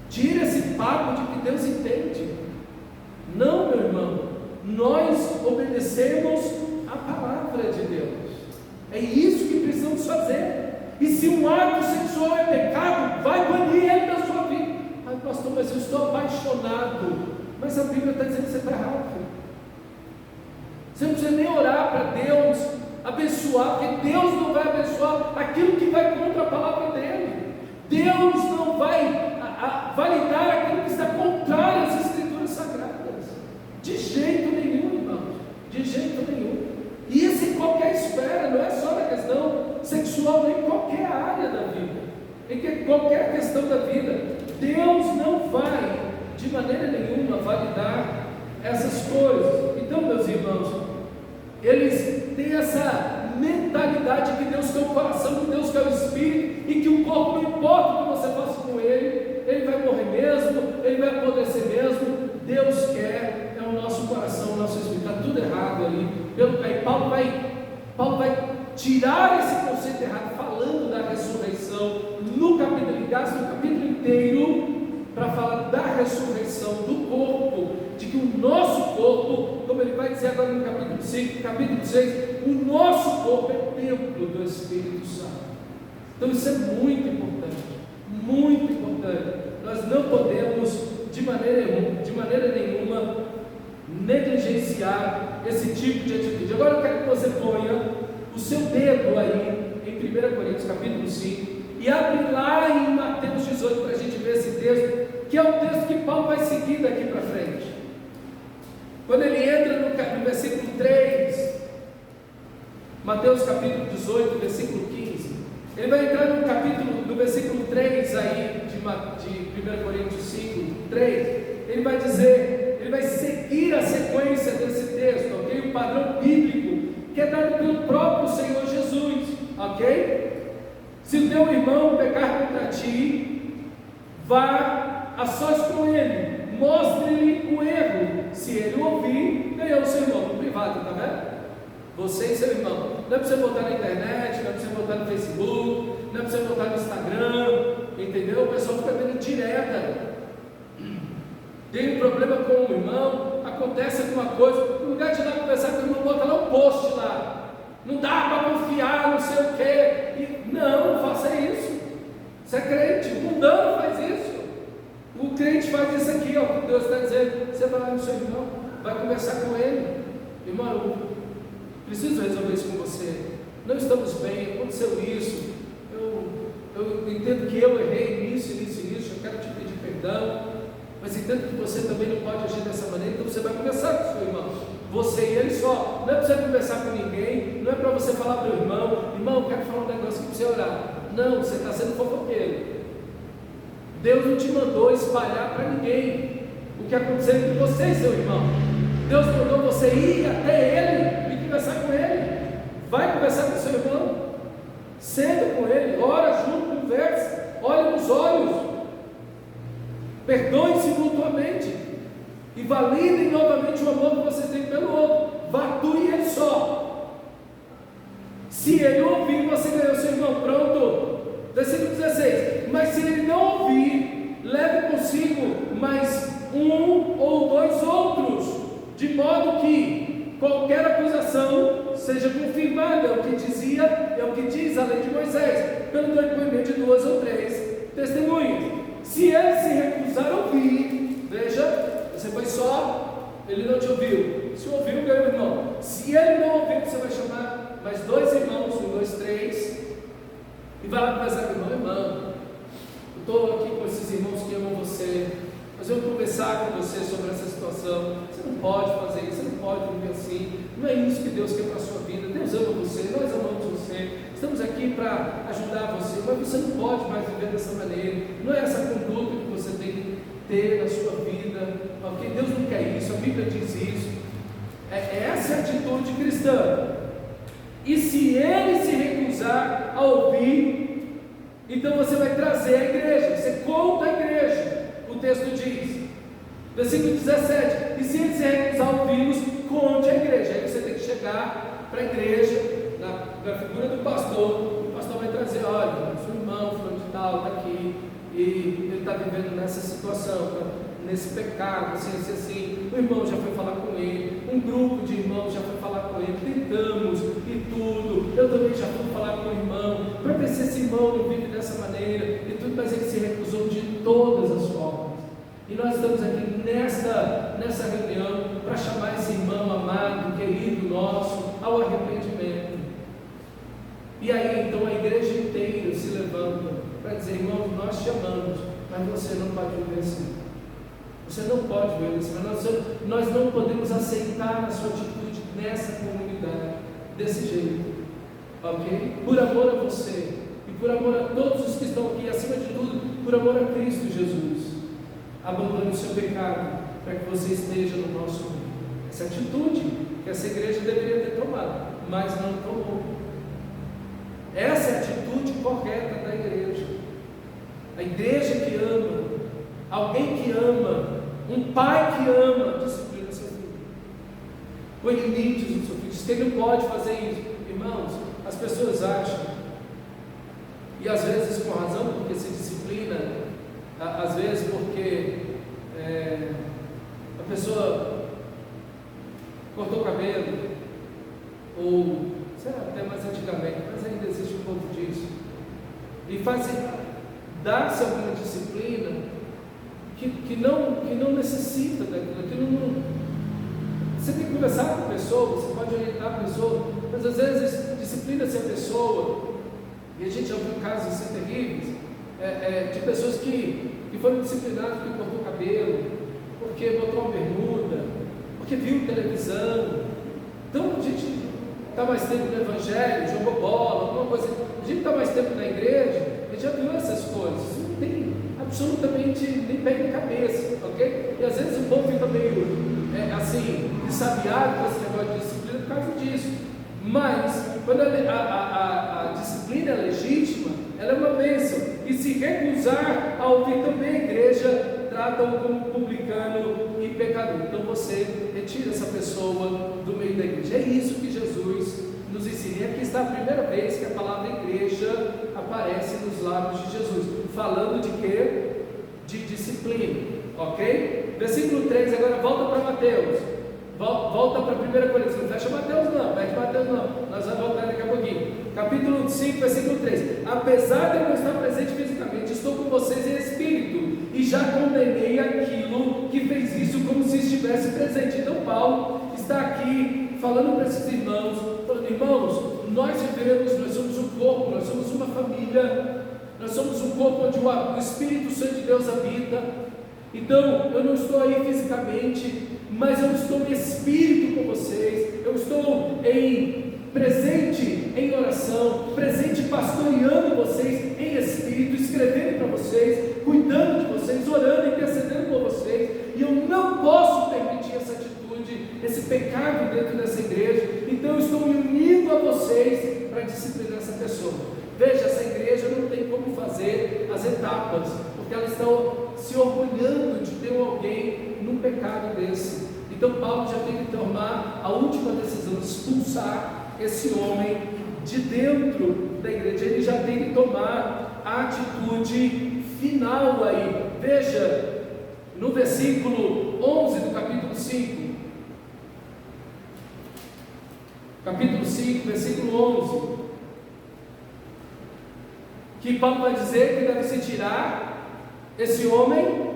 Tira esse papo de que Deus entende. Não, meu irmão, nós obedecemos a palavra de Deus. É isso que precisamos fazer. E se um ato sexual é pecado, vai banir ele da sua vida. Pastor, mas eu estou apaixonado. Mas a Bíblia está dizendo que você está errado. Você não precisa nem orar para Deus abençoar, porque Deus não vai abençoar aquilo que vai contra a palavra dele. Deus não vai validar aquilo que está contrário às escrituras sagradas. De jeito nenhum, irmãos. De jeito nenhum. E isso em qualquer esfera, não é só na questão sexual, nem em qualquer área da vida, em qualquer questão da vida. Deus não vai, de maneira nenhuma, validar essas coisas. Então, meus irmãos, eles têm essa mentalidade que Deus quer o coração, que Deus quer o espírito, e que o corpo, não importa o que você faça com ele vai morrer mesmo, ele vai apodrecer mesmo. Deus quer é o nosso coração, o nosso espírito. Está tudo errado ali. Aí Paulo vai tirar esse conceito errado, falando da ressurreição no capítulo, ele gasta o capítulo inteiro para falar da ressurreição do corpo, de que o nosso corpo, como ele vai dizer agora no capítulo 5, capítulo 6, o nosso corpo é templo do Espírito Santo. Então isso é muito importante, muito importante. Nós não podemos, de maneira nenhuma, negligenciar esse tipo de atitude. Agora eu quero que você ponha o seu dedo aí em 1 Coríntios capítulo 5 e abre lá em Mateus 18 para a gente ver esse texto, que é o texto que Paulo vai seguir daqui para frente. Quando ele entra no versículo 3, Mateus capítulo 18, versículo 15, ele vai entrar no versículo 3 aí de 1 Coríntios 5, 3, ele vai dizer, ele vai seguir a sequência desse texto, ok? O padrão bíblico que é dado pelo próprio Senhor Jesus, ok? Se o teu irmão pecar contra ti, vá a sós com ele, mostre-lhe o erro. Se ele ouvir, ganhou o seu irmão no privado, tá vendo? Você e seu irmão. Não é para você botar na internet, não é para você botar no Facebook, não é para você botar no Instagram, entendeu? O pessoal fica dando direta. Tem um problema com o irmão, acontece alguma coisa, no lugar de ir lá conversar com o irmão, bota lá um post lá. Não dá para confiar, não sei o quê. Não faça isso. Você é crente, o mundano faz isso. O crente faz isso aqui, ó, que Deus está dizendo. Você vai lá no seu irmão, vai conversar com ele. Irmão, eu preciso resolver isso com você. Não estamos bem, aconteceu isso. Eu entendo que eu errei nisso, eu quero te pedir perdão. Mas entendo que você também não pode agir dessa maneira, então você vai conversar com o seu irmão. Você e ele só. Não é para você conversar com ninguém, não é para você falar para o irmão, eu quero falar um negócio aqui para você orar. Não, você está sendo fofoqueiro. Deus não te mandou espalhar para ninguém o que aconteceu entre você e seu irmão. Deus mandou você ir até ele e conversar com ele. Vai conversar com seu irmão, senta com ele, ora junto, converse, olhe nos olhos, perdoem-se mutuamente e validem novamente o amor que você tem pelo outro. Vatue ele só. Se ele ouvir, você ganhou seu irmão. Pronto. Versículo 16. Mas se ele não ouvir, leve consigo mais um ou dois outros, de modo que qualquer acusação seja confirmada. É o que diz a lei de Moisés, pelo depoimento de 2 ou 3 testemunhas. Se ele se recusar a ouvir, veja, você foi só, ele não te ouviu. Se ouviu, ganhou o irmão. Se ele não ouviu, você vai chamar mais 2 irmãos, 1, 2, 3, e vai lá conversar com o irmão. Eu estou aqui com esses irmãos que amam você, mas eu vou conversar com você sobre essa situação. Você não pode fazer isso, você não pode viver assim. Não é isso que Deus quer para a sua vida. Deus ama você, nós amamos você. Estamos aqui para ajudar você, mas você não pode mais viver dessa maneira. Não é essa conduta que você tem que ter na sua vida, ok? Deus não quer isso, a Bíblia diz isso. Essa é a atitude cristã. E se ele se recusar a ouvir, então você vai trazer a igreja, você conta a igreja. O texto diz, versículo 17: e se ele se recusar a ouvi-los, conte a igreja. Aí você tem que chegar para a igreja, na figura do pastor. O pastor vai trazer: olha, seu irmão, fulano de tal, está aqui, e ele está vivendo nessa situação, nesse pecado, assim. O irmão já foi falar com ele, um grupo de irmãos já foi falar com ele, tentamos e tudo. Eu também já fui falar com o irmão, para ver se esse irmão não vive dessa maneira e tudo, mas ele se recusou de todas as formas. E nós estamos aqui nessa reunião para chamar esse irmão amado, querido nosso, ao arrependimento. E aí então a igreja inteira se levanta para dizer: irmão, nós te amamos, mas você não pode viver assim. Você não pode viver assim. Nós não podemos aceitar a sua atitude nessa comunidade desse jeito, ok? Por amor a você e por amor a todos os que estão aqui, acima de tudo, por amor a Cristo Jesus. Abandone o seu pecado para que você esteja no nosso meio. Essa atitude que essa igreja deveria ter tomado, mas não tomou. Essa é a atitude correta da igreja. A igreja que ama, alguém que ama, um pai que ama, disciplina seu filho. Põe limites no seu filho. Diz que ele não pode fazer isso. Irmãos, as pessoas acham, e às vezes com razão, porque se disciplina às vezes porque a pessoa cortou o cabelo, ou sei lá, até mais antigamente, mas ainda existe um pouco disso, e dar-se alguma disciplina que não necessita daquilo, você tem que conversar com a pessoa, você pode orientar a pessoa, mas às vezes disciplina-se a pessoa, e a gente já viu casos assim terríveis, de pessoas que foram disciplinadas porque cortou o cabelo, porque botou uma bermuda, porque viu televisão. Então a gente está mais tempo no Evangelho, jogou bola, alguma coisa, a gente está mais tempo na igreja, a gente já viu essas coisas, não tem absolutamente nem pé nem cabeça, ok? E às vezes o povo fica meio assim, sabiado com esse negócio de disciplina por causa disso, mas quando a disciplina é legítima, ela é uma bênção, e se recusar a ouvir também a igreja, trata-o como publicano e pecador. Então você retira essa pessoa do meio da igreja. É isso que Jesus nos ensina. E aqui está a primeira vez que a palavra igreja aparece nos lábios de Jesus, falando de quê? De disciplina, ok? Versículo 3, agora volta para Mateus, volta para 1 Coríntios, não fecha Mateus não, nós vamos voltar daqui a pouquinho. Capítulo 5, versículo 3: apesar de eu não estar presente fisicamente, estou com vocês em espírito, e já condenei aquilo que fez isso como se estivesse presente. Então Paulo está aqui falando para esses irmãos, falando: irmãos, nós vivemos, nós somos um corpo, nós somos uma família, nós somos um corpo onde o Espírito Santo de Deus habita. Então eu não estou aí fisicamente, mas eu estou em espírito com vocês, eu estou presente em oração, presente pastoreando vocês em espírito, escrevendo para vocês, cuidando de vocês, orando, intercedendo por vocês, e eu não posso permitir essa atitude, esse pecado dentro dessa igreja. Então eu estou me unindo a vocês para disciplinar essa pessoa. Veja, essa igreja não tem como fazer as etapas, porque elas estão se orgulhando de ter alguém num pecado desse. Então Paulo já tem que tomar a última decisão de expulsar esse homem de dentro da igreja. Ele já tem que tomar a atitude final aí. Veja, no versículo 11 do capítulo 5. Capítulo 5, versículo 11. Que Paulo vai dizer que deve se tirar esse homem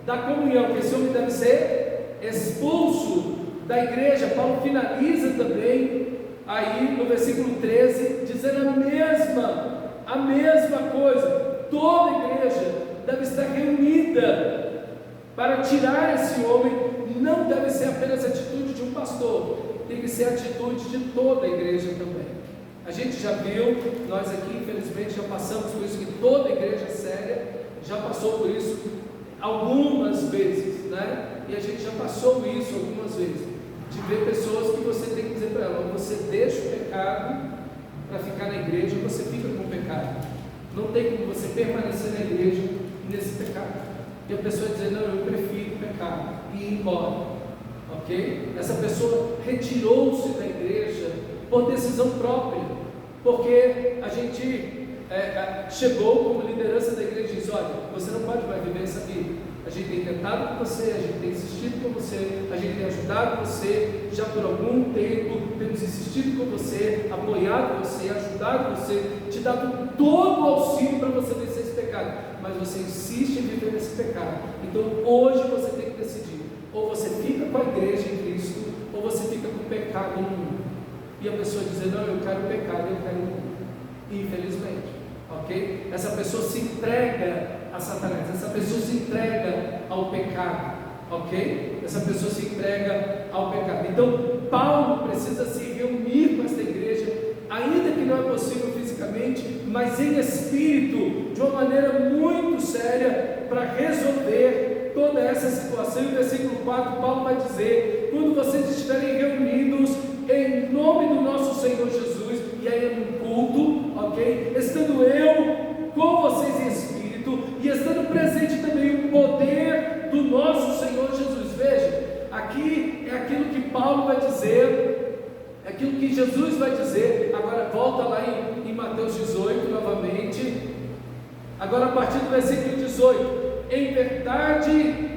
da comunhão, que esse homem deve ser expulso da igreja. Paulo finaliza também aí no versículo 13, dizendo a mesma coisa. Toda a igreja deve estar reunida para tirar esse homem. Não deve ser apenas a atitude de um pastor, tem que ser a atitude de toda a igreja também. A gente já viu, nós aqui infelizmente já passamos por isso, que toda a igreja séria já passou por isso algumas vezes, né? E a gente já passou isso algumas vezes, de ver pessoas que você tem que dizer para ela: ou você deixa o pecado para ficar na igreja, ou você fica com o pecado. Não tem como você permanecer na igreja nesse pecado. E a pessoa dizer: não, eu prefiro o pecado, e ir embora, ok? Essa pessoa retirou-se da igreja por decisão própria, porque a gente chegou como liderança da igreja e disse: olha, você não pode mais viver essa vida. A gente tem tentado com você, a gente tem insistido com você, a gente tem ajudado você já por algum tempo, temos insistido com você, apoiado você, ajudado você, te dado todo o auxílio para você vencer esse pecado, mas você insiste em viver nesse pecado. Então hoje você tem que decidir: ou você fica com a igreja em Cristo, ou você fica com o pecado no mundo. E a pessoa dizer: não, eu quero o pecado, eu quero o mundo. Infelizmente, ok? Essa pessoa se entrega a Satanás, essa pessoa se entrega ao pecado, ok? Essa pessoa se entrega ao pecado. Então Paulo precisa se reunir com esta igreja, ainda que não é possível fisicamente, mas em espírito, de uma maneira muito séria, para resolver toda essa situação. E no versículo 4 Paulo vai dizer: quando vocês estiverem reunidos em nome do nosso Senhor Jesus, e aí é no culto, ok? Estando eu com vocês em espírito, e estando presente também o poder do nosso Senhor Jesus. Veja, aqui é aquilo que Paulo vai dizer, é aquilo que Jesus vai dizer. Agora volta lá em Mateus 18 novamente, agora a partir do versículo 18: em verdade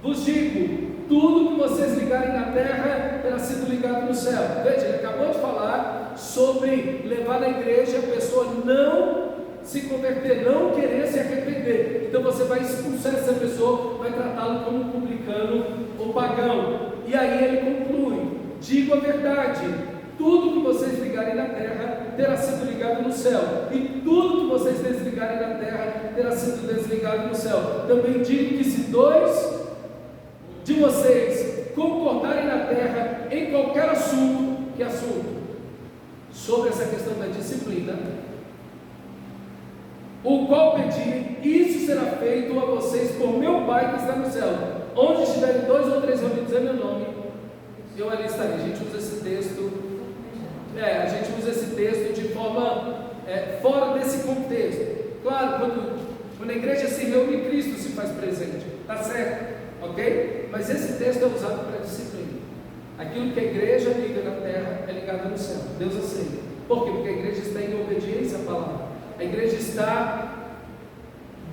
vos digo, tudo que vocês ligarem na terra terá sido ligado no céu. Veja, ele acabou de falar sobre levar na igreja a pessoa não se converter, não querer se arrepender. Então você vai expulsar essa pessoa, vai tratá-lo como um publicano ou pagão. E aí ele conclui: digo a verdade, tudo que vocês ligarem na terra terá sido ligado no céu, e tudo que vocês desligarem na terra terá sido desligado no céu. Também digo que se dois de vocês concordarem na terra em qualquer assunto, que assunto? Sobre essa questão da disciplina, o qual pedirem, isso será feito a vocês por meu Pai que está no céu. Onde estiverem 2 ou 3 reunidos em meu nome, eu ali estarei. A gente usa esse texto de forma fora desse contexto. Claro, quando a igreja se reúne, Cristo se faz presente, está certo, ok? Mas esse texto é usado para disciplina. Aquilo que a igreja liga na terra é ligado no céu. Deus aceita. Por quê? Porque a igreja está em obediência à palavra. A igreja está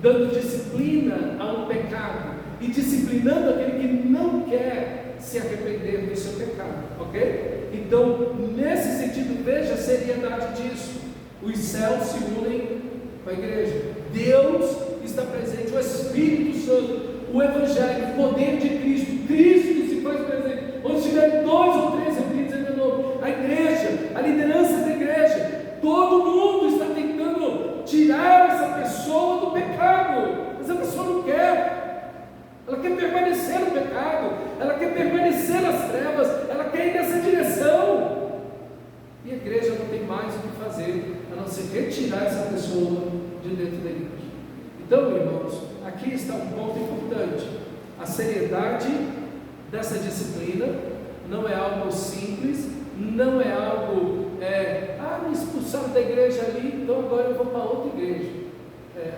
dando disciplina a um pecado e disciplinando aquele que não quer se arrepender do seu pecado, ok? Então, nesse sentido, veja a seriedade disso. Os céus se unem com a igreja. Deus está presente, o Espírito Santo, o Evangelho, o poder de Cristo. Cristo se faz presente. Onde tiver 2 ou 3 reunidos em meu nome, a igreja, a liderança da igreja, todo mundo está tentando tirar essa pessoa do pecado. Essa pessoa não quer. Ela quer permanecer no pecado, ela quer permanecer nas trevas, ela quer ir nessa direção. E a igreja não tem mais o que fazer a não ser retirar essa pessoa de dentro da igreja. Então, irmãos, aqui está um ponto importante. A seriedade dessa disciplina não é algo simples, não é algo, me expulsaram da igreja ali, então agora eu vou para outra igreja.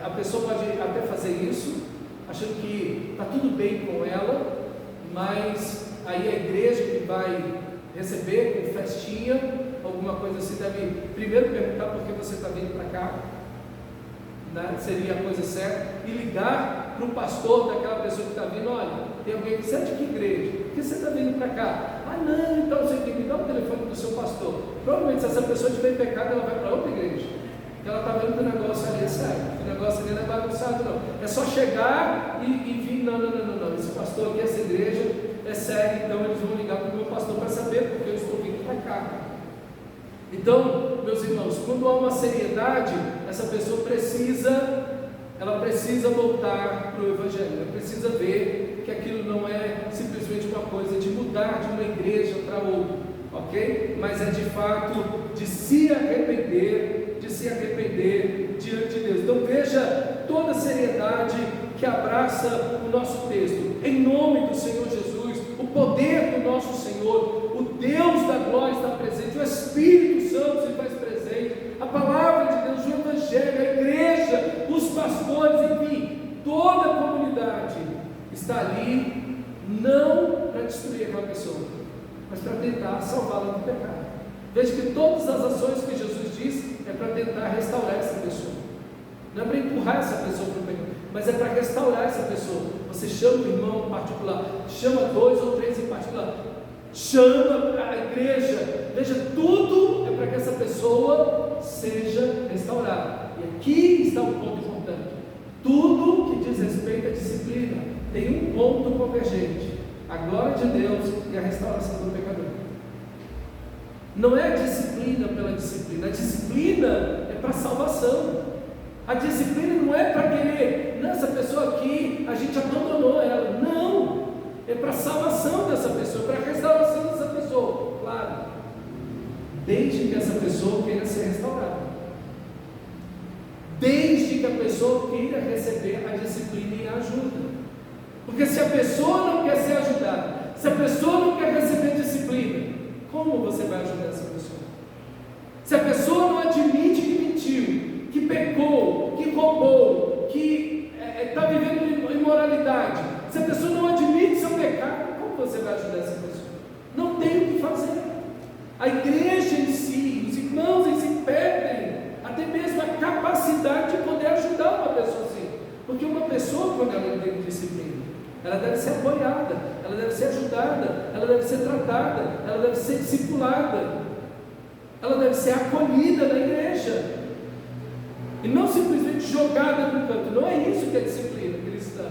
A pessoa pode até fazer isso, achando que está tudo bem com ela, mas aí a igreja que vai receber com festinha, alguma coisa assim, deve primeiro perguntar por que você está vindo para cá, né? Seria a coisa certa, e ligar para o pastor daquela pessoa que está vindo: olha, tem alguém que, você é de que igreja? Por que você está vindo para cá? Ah, não, então você tem que me dar o telefone do seu pastor. Provavelmente, se essa pessoa tiver pecado, ela vai para outra igreja, porque ela está vendo que o negócio ali é sério, que o negócio ali não é bagunçado, não. É só chegar e vir: não, esse pastor aqui, essa igreja é sério, então eles vão ligar para o meu pastor para saber porque eu estou vindo para cá. Então, meus irmãos, quando há uma seriedade, essa pessoa precisa voltar para o Evangelho, ela precisa ver que aquilo não é simplesmente uma coisa de mudar de uma igreja para outra, ok? Mas é de fato de se arrepender diante de Deus. Então veja toda a seriedade que abraça o nosso texto. Em nome do Senhor Jesus, o poder do nosso Senhor, o Deus da glória está presente, o Espírito Santo se faz presente, a palavra de Deus, o Evangelho, a igreja, os pastores, enfim, toda a comunidade está ali, não para destruir aquela pessoa, mas para tentar salvá-la do pecado. Veja que todas as ações que Jesus diz é para tentar restaurar essa pessoa, não é para empurrar essa pessoa para o pecado, mas é para restaurar essa pessoa. Você chama o irmão em particular, chama 2 ou 3 em particular, chama a igreja, veja, tudo é para que essa pessoa seja restaurada. E aqui está um ponto importante: tudo que diz respeito à disciplina tem um ponto convergente: a glória de Deus e a restauração do pecador. Não é a disciplina pela disciplina, a disciplina é para salvação. A disciplina não é para querer, nessa pessoa aqui a gente abandonou ela, não, é para a salvação dessa pessoa, para a restauração dessa pessoa, claro, desde que essa pessoa queira ser restaurada, desde que a pessoa queira receber a disciplina e a ajuda. Porque se a pessoa não quer ser ajudada, se a pessoa não quer receber disciplina, como você vai ajudar essa pessoa? Se a pessoa não admite que mentiu, que pecou, que roubou, que está vivendo imoralidade, se a pessoa não admite seu pecado, como você vai ajudar essa pessoa? Não tem o que fazer. A igreja em si, os irmãos em si perdem até mesmo a capacidade de poder ajudar uma pessoa assim. Porque uma pessoa, quando ela tem disciplina, ela deve ser apoiada, ela deve ser ajudada, ela deve ser tratada, ela deve ser discipulada, ela deve ser acolhida na igreja, e não simplesmente jogada no canto. Não é isso que é disciplina cristã.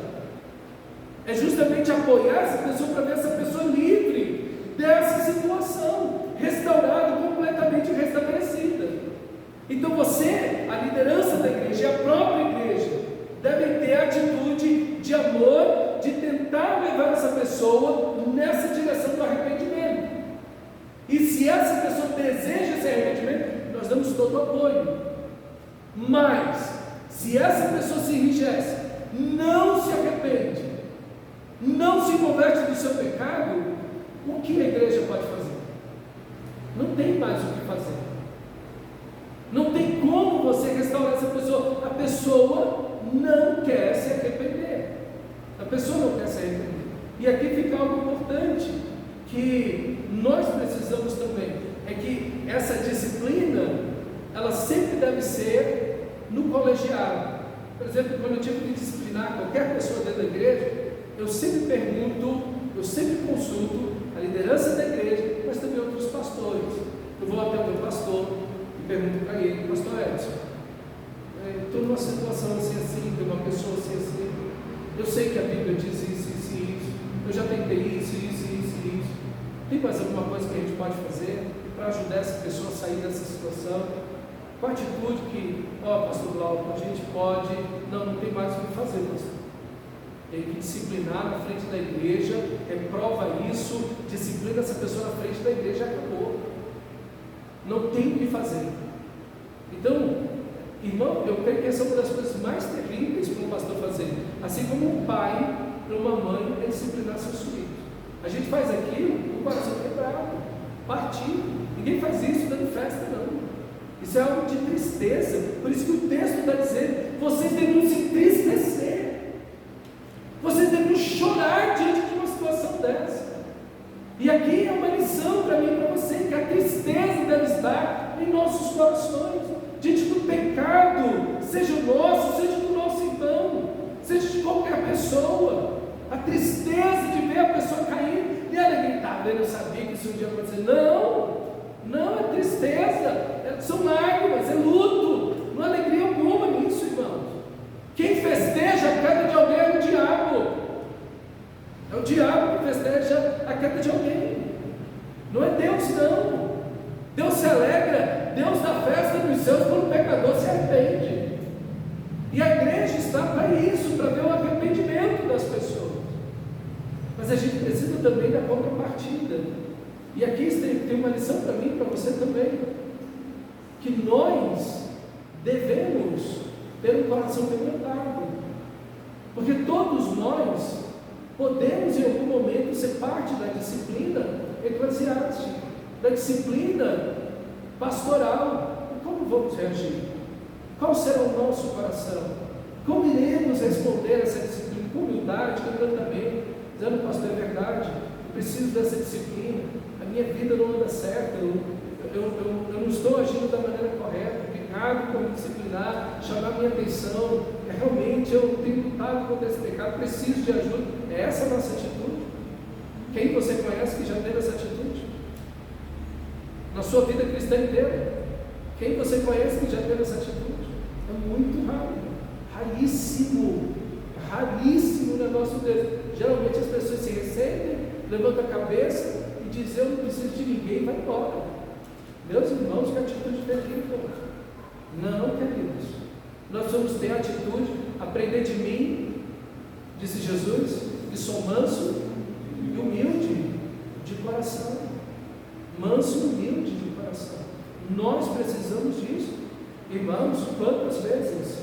É justamente apoiar essa pessoa para ver essa pessoa livre dessa situação, restaurada, completamente restabelecida. Então você, a liderança da igreja e a própria igreja, devem ter a atitude de amor, de tentar levar essa pessoa nessa direção do arrependimento. E se essa pessoa deseja esse arrependimento, nós damos todo o apoio. Mas, se essa pessoa se enrijece, não se arrepende, não se converte do seu pecado, o que a igreja pode fazer? Não tem mais o que fazer. Não tem como você restaurar essa pessoa. A pessoa não quer se arrepender. A pessoa não quer se arrepender. E aqui fica algo importante que nós precisamos também, é que essa disciplina, ela sempre deve ser no colegiado. Por exemplo, quando eu tive que disciplinar qualquer pessoa dentro da igreja, eu sempre pergunto, eu sempre consulto a liderança da igreja, mas também outros pastores. Eu vou até o meu pastor e pergunto para ele: pastor Edson, estou numa situação assim, tem uma pessoa assim, eu sei que a Bíblia diz isso, eu já tentei isso. Tem mais alguma coisa que a gente pode fazer para ajudar essa pessoa a sair dessa situação? Qual a atitude que, pastor Glauco, a gente pode, não tem mais o que fazer, pastor. Tem que disciplinar na frente da igreja, reprova isso, disciplina essa pessoa na frente da igreja, acabou. Não tem o que fazer. Então, irmão, eu creio que essa é uma das coisas mais terríveis para um pastor fazer. Assim como um pai para uma mãe é disciplinar seus filhos. A gente faz aquilo com o coração quebrado, partido. Ninguém faz isso dando festa, não. Isso é algo de tristeza. Por isso que o texto está dizendo: vocês devem se entristecer, vocês devem chorar diante de uma situação dessa. E aqui é uma lição para mim e para você, que a tristeza deve estar em nossos corações, diante do pecado, seja nosso, seja do nosso irmão, seja de qualquer pessoa. A tristeza de ver a pessoa cair, e ela gritar: eu sabia que isso um dia ia acontecer. Não é tristeza, são lágrimas, é luto, não há alegria alguma nisso, irmãos. Quem festeja a queda de alguém é o diabo. É o diabo que festeja a queda de alguém. Não é Deus, não. Deus se alegra, Deus dá festa nos céus quando o pecador se arrepende. E a igreja está para isso, para ver o arrependimento das pessoas. Mas a gente precisa também da contrapartida. E aqui tem uma lição para mim e para você também, que nós devemos ter um coração quebrantado, porque todos nós podemos em algum momento ser parte da disciplina eclesiástica, da disciplina pastoral. E como vamos reagir? Qual será o nosso coração? Como iremos responder a essa disciplina? Com humildade, quebrantamento, dizendo: pastor, é verdade, eu preciso dessa disciplina, a minha vida não anda certa, eu não estou agindo da maneira correta, pecado para me disciplinar, chamar minha atenção, realmente eu tenho lutado contra esse pecado, preciso de ajuda. É essa a nossa atitude? Quem você conhece que já teve essa atitude? Na sua vida cristã inteira? Quem você conhece que já teve essa atitude? É muito raro, raríssimo no nosso Deus. Geralmente as pessoas se recebem, levantam a cabeça e dizem: eu não preciso de ninguém, e vai embora. Meus irmãos, que atitude terrível. Não, queridos, nós vamos ter a atitude: aprender de mim, disse Jesus, que sou manso e humilde de coração. Manso e humilde de coração. Nós precisamos disso. Irmãos, quantas vezes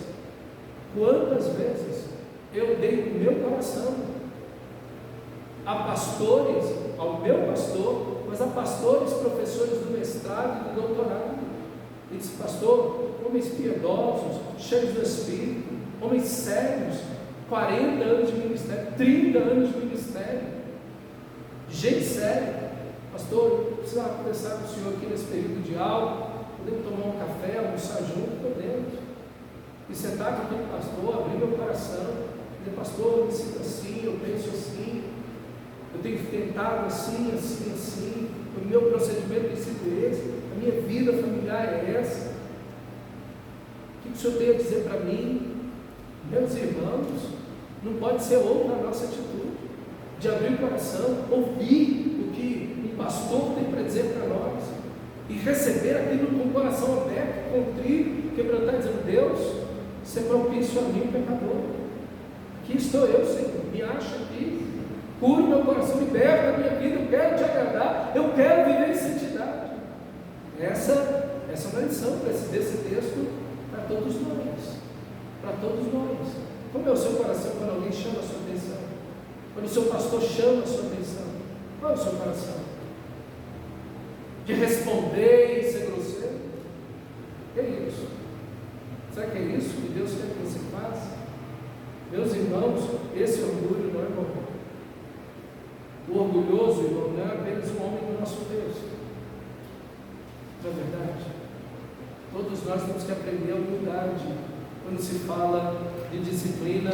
eu dei o meu coração a pastores, ao meu pastor, mas a pastores, professores do mestrado e do doutorado. Ele disse: pastor, homens piedosos, cheios do Espírito, homens sérios, 40 anos de ministério, 30 anos de ministério, gente séria. Pastor, eu precisava conversar com o senhor aqui nesse período de aula, podemos tomar um café, almoçar junto? Podemos. e sentar com aquele pastor, abrir meu coração, dizer, pastor, eu me sinto assim, eu penso assim, eu tenho tentado assim, assim, assim, o meu procedimento tem sido esse, a minha vida familiar é essa, o que o Senhor tem a dizer para mim? Meus irmãos, não pode ser outra a nossa atitude, de abrir o coração, ouvir o que um pastor tem para dizer para nós, e receber aquilo com o coração aberto, contrito, quebrantar, dizendo, Deus, você é propício a mim, pecador, aqui estou eu, Senhor, me acha aqui, cura o meu coração, liberta a minha vida, eu quero te agradar, eu quero viver em santidade. Essa é uma lição desse texto para todos nós, para todos nós. Como é o seu coração quando alguém chama a sua atenção? Quando o seu pastor chama a sua atenção? Qual é o seu coração? De responder e ser grosseiro? Que é isso? Será que é isso que Deus quer que você faça? Meus irmãos, esse orgulho não é bom. O orgulhoso, irmão, não é apenas um homem do nosso Deus. Não é verdade? Todos nós temos que aprender a humildade quando se fala de disciplina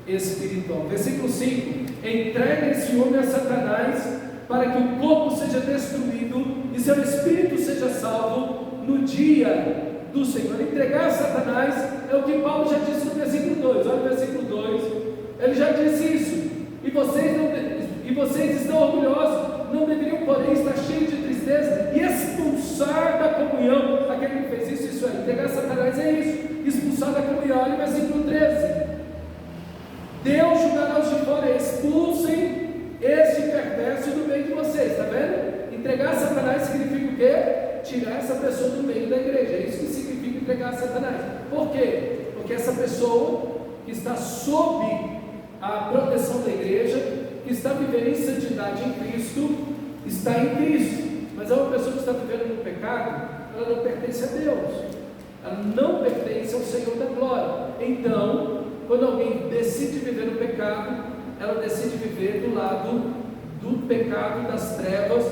espiritual. Versículo 5: entregue esse homem a Satanás, para que o corpo seja destruído e seu espírito seja salvo no dia do Senhor. Entregar a Satanás é o que Paulo já disse no versículo 2. Olha o versículo 2, ele já disse isso. E vocês estão orgulhosos, não deveriam, porém, estar cheios de tristeza e expulsar da comunhão aquele que fez isso aí. Entregar Satanás é isso, expulsar da comunhão. Olha o versículo 13: Deus julgará os de fora, expulsem este perverso do meio de vocês. Está vendo? Entregar Satanás significa o quê? Tirar essa pessoa do meio da igreja. É isso que significa entregar Satanás. Por quê? Porque essa pessoa que está sob a proteção da igreja, que está vivendo em santidade em Cristo, está em Cristo, mas é uma pessoa que está vivendo no pecado, ela não pertence a Deus, ela não pertence ao Senhor da glória. Então, quando alguém decide viver no pecado, ela decide viver do lado do pecado, das trevas,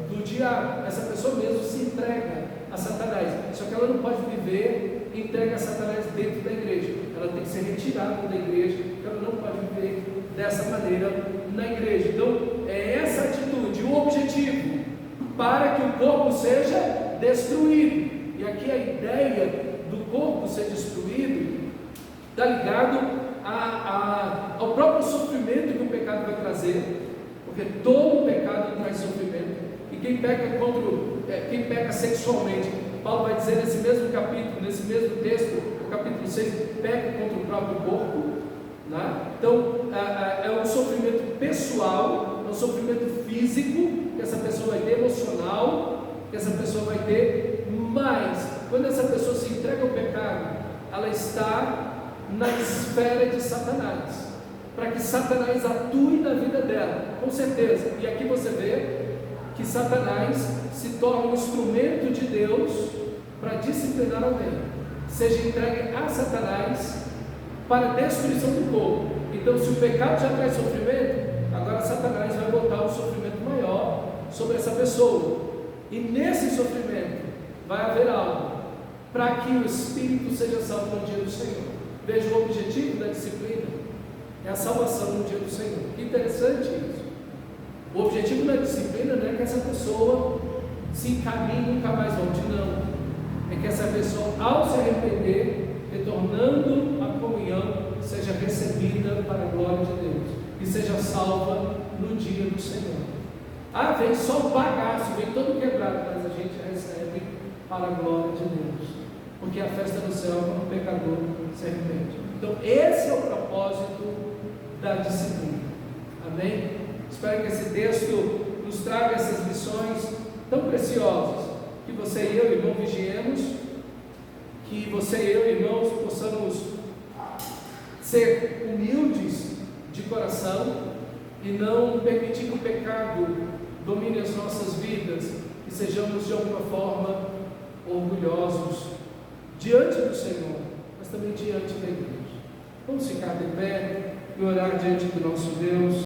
do diabo. Essa pessoa mesmo se entrega a Satanás, só que ela não pode viver entregue a Satanás dentro da igreja, ela tem que ser retirada da igreja, ela não pode viver dessa maneira na igreja. Então, é essa atitude, o objetivo, para que o corpo seja destruído. E aqui a ideia do corpo ser destruído está ligado ao próprio sofrimento que o pecado vai trazer, porque todo pecado traz sofrimento. E quem peca sexualmente, Paulo vai dizer nesse mesmo capítulo, nesse mesmo texto, o capítulo 6, peca contra o próprio corpo, né? Então, é um sofrimento pessoal, é um sofrimento físico, que essa pessoa vai ter, emocional, que essa pessoa vai ter, mas, quando essa pessoa se entrega ao pecado, ela está na esfera de Satanás, para que Satanás atue na vida dela, com certeza. E aqui você vê que Satanás se torna um instrumento de Deus para disciplinar alguém, seja entregue a Satanás para a destruição do corpo. Então, se o pecado já traz sofrimento, agora Satanás vai botar um sofrimento maior sobre essa pessoa, e nesse sofrimento vai haver algo para que o espírito seja salvo no dia do Senhor. Veja, o objetivo da disciplina é a salvação no dia do Senhor. Que interessante isso. O objetivo da disciplina não é que essa pessoa se encaminhe e nunca mais volte, não. É que essa pessoa, ao se arrepender, retornando à comunhão, seja recebida para a glória de Deus e seja salva no dia do Senhor. Vem só o bagaço, vem todo quebrado, mas a gente recebe para a glória de Deus, porque a festa do céu é quando o pecador se arrepende. Então, esse é o propósito da disciplina. Amém? Espero que esse texto nos traga essas lições tão preciosas, que você e eu, irmão, vigiemos, que você e eu, irmãos, possamos ser humildes de coração e não permitir que o pecado domine as nossas vidas, e sejamos de alguma forma orgulhosos diante do Senhor, mas também diante da igreja. Vamos ficar de pé e orar diante do nosso Deus.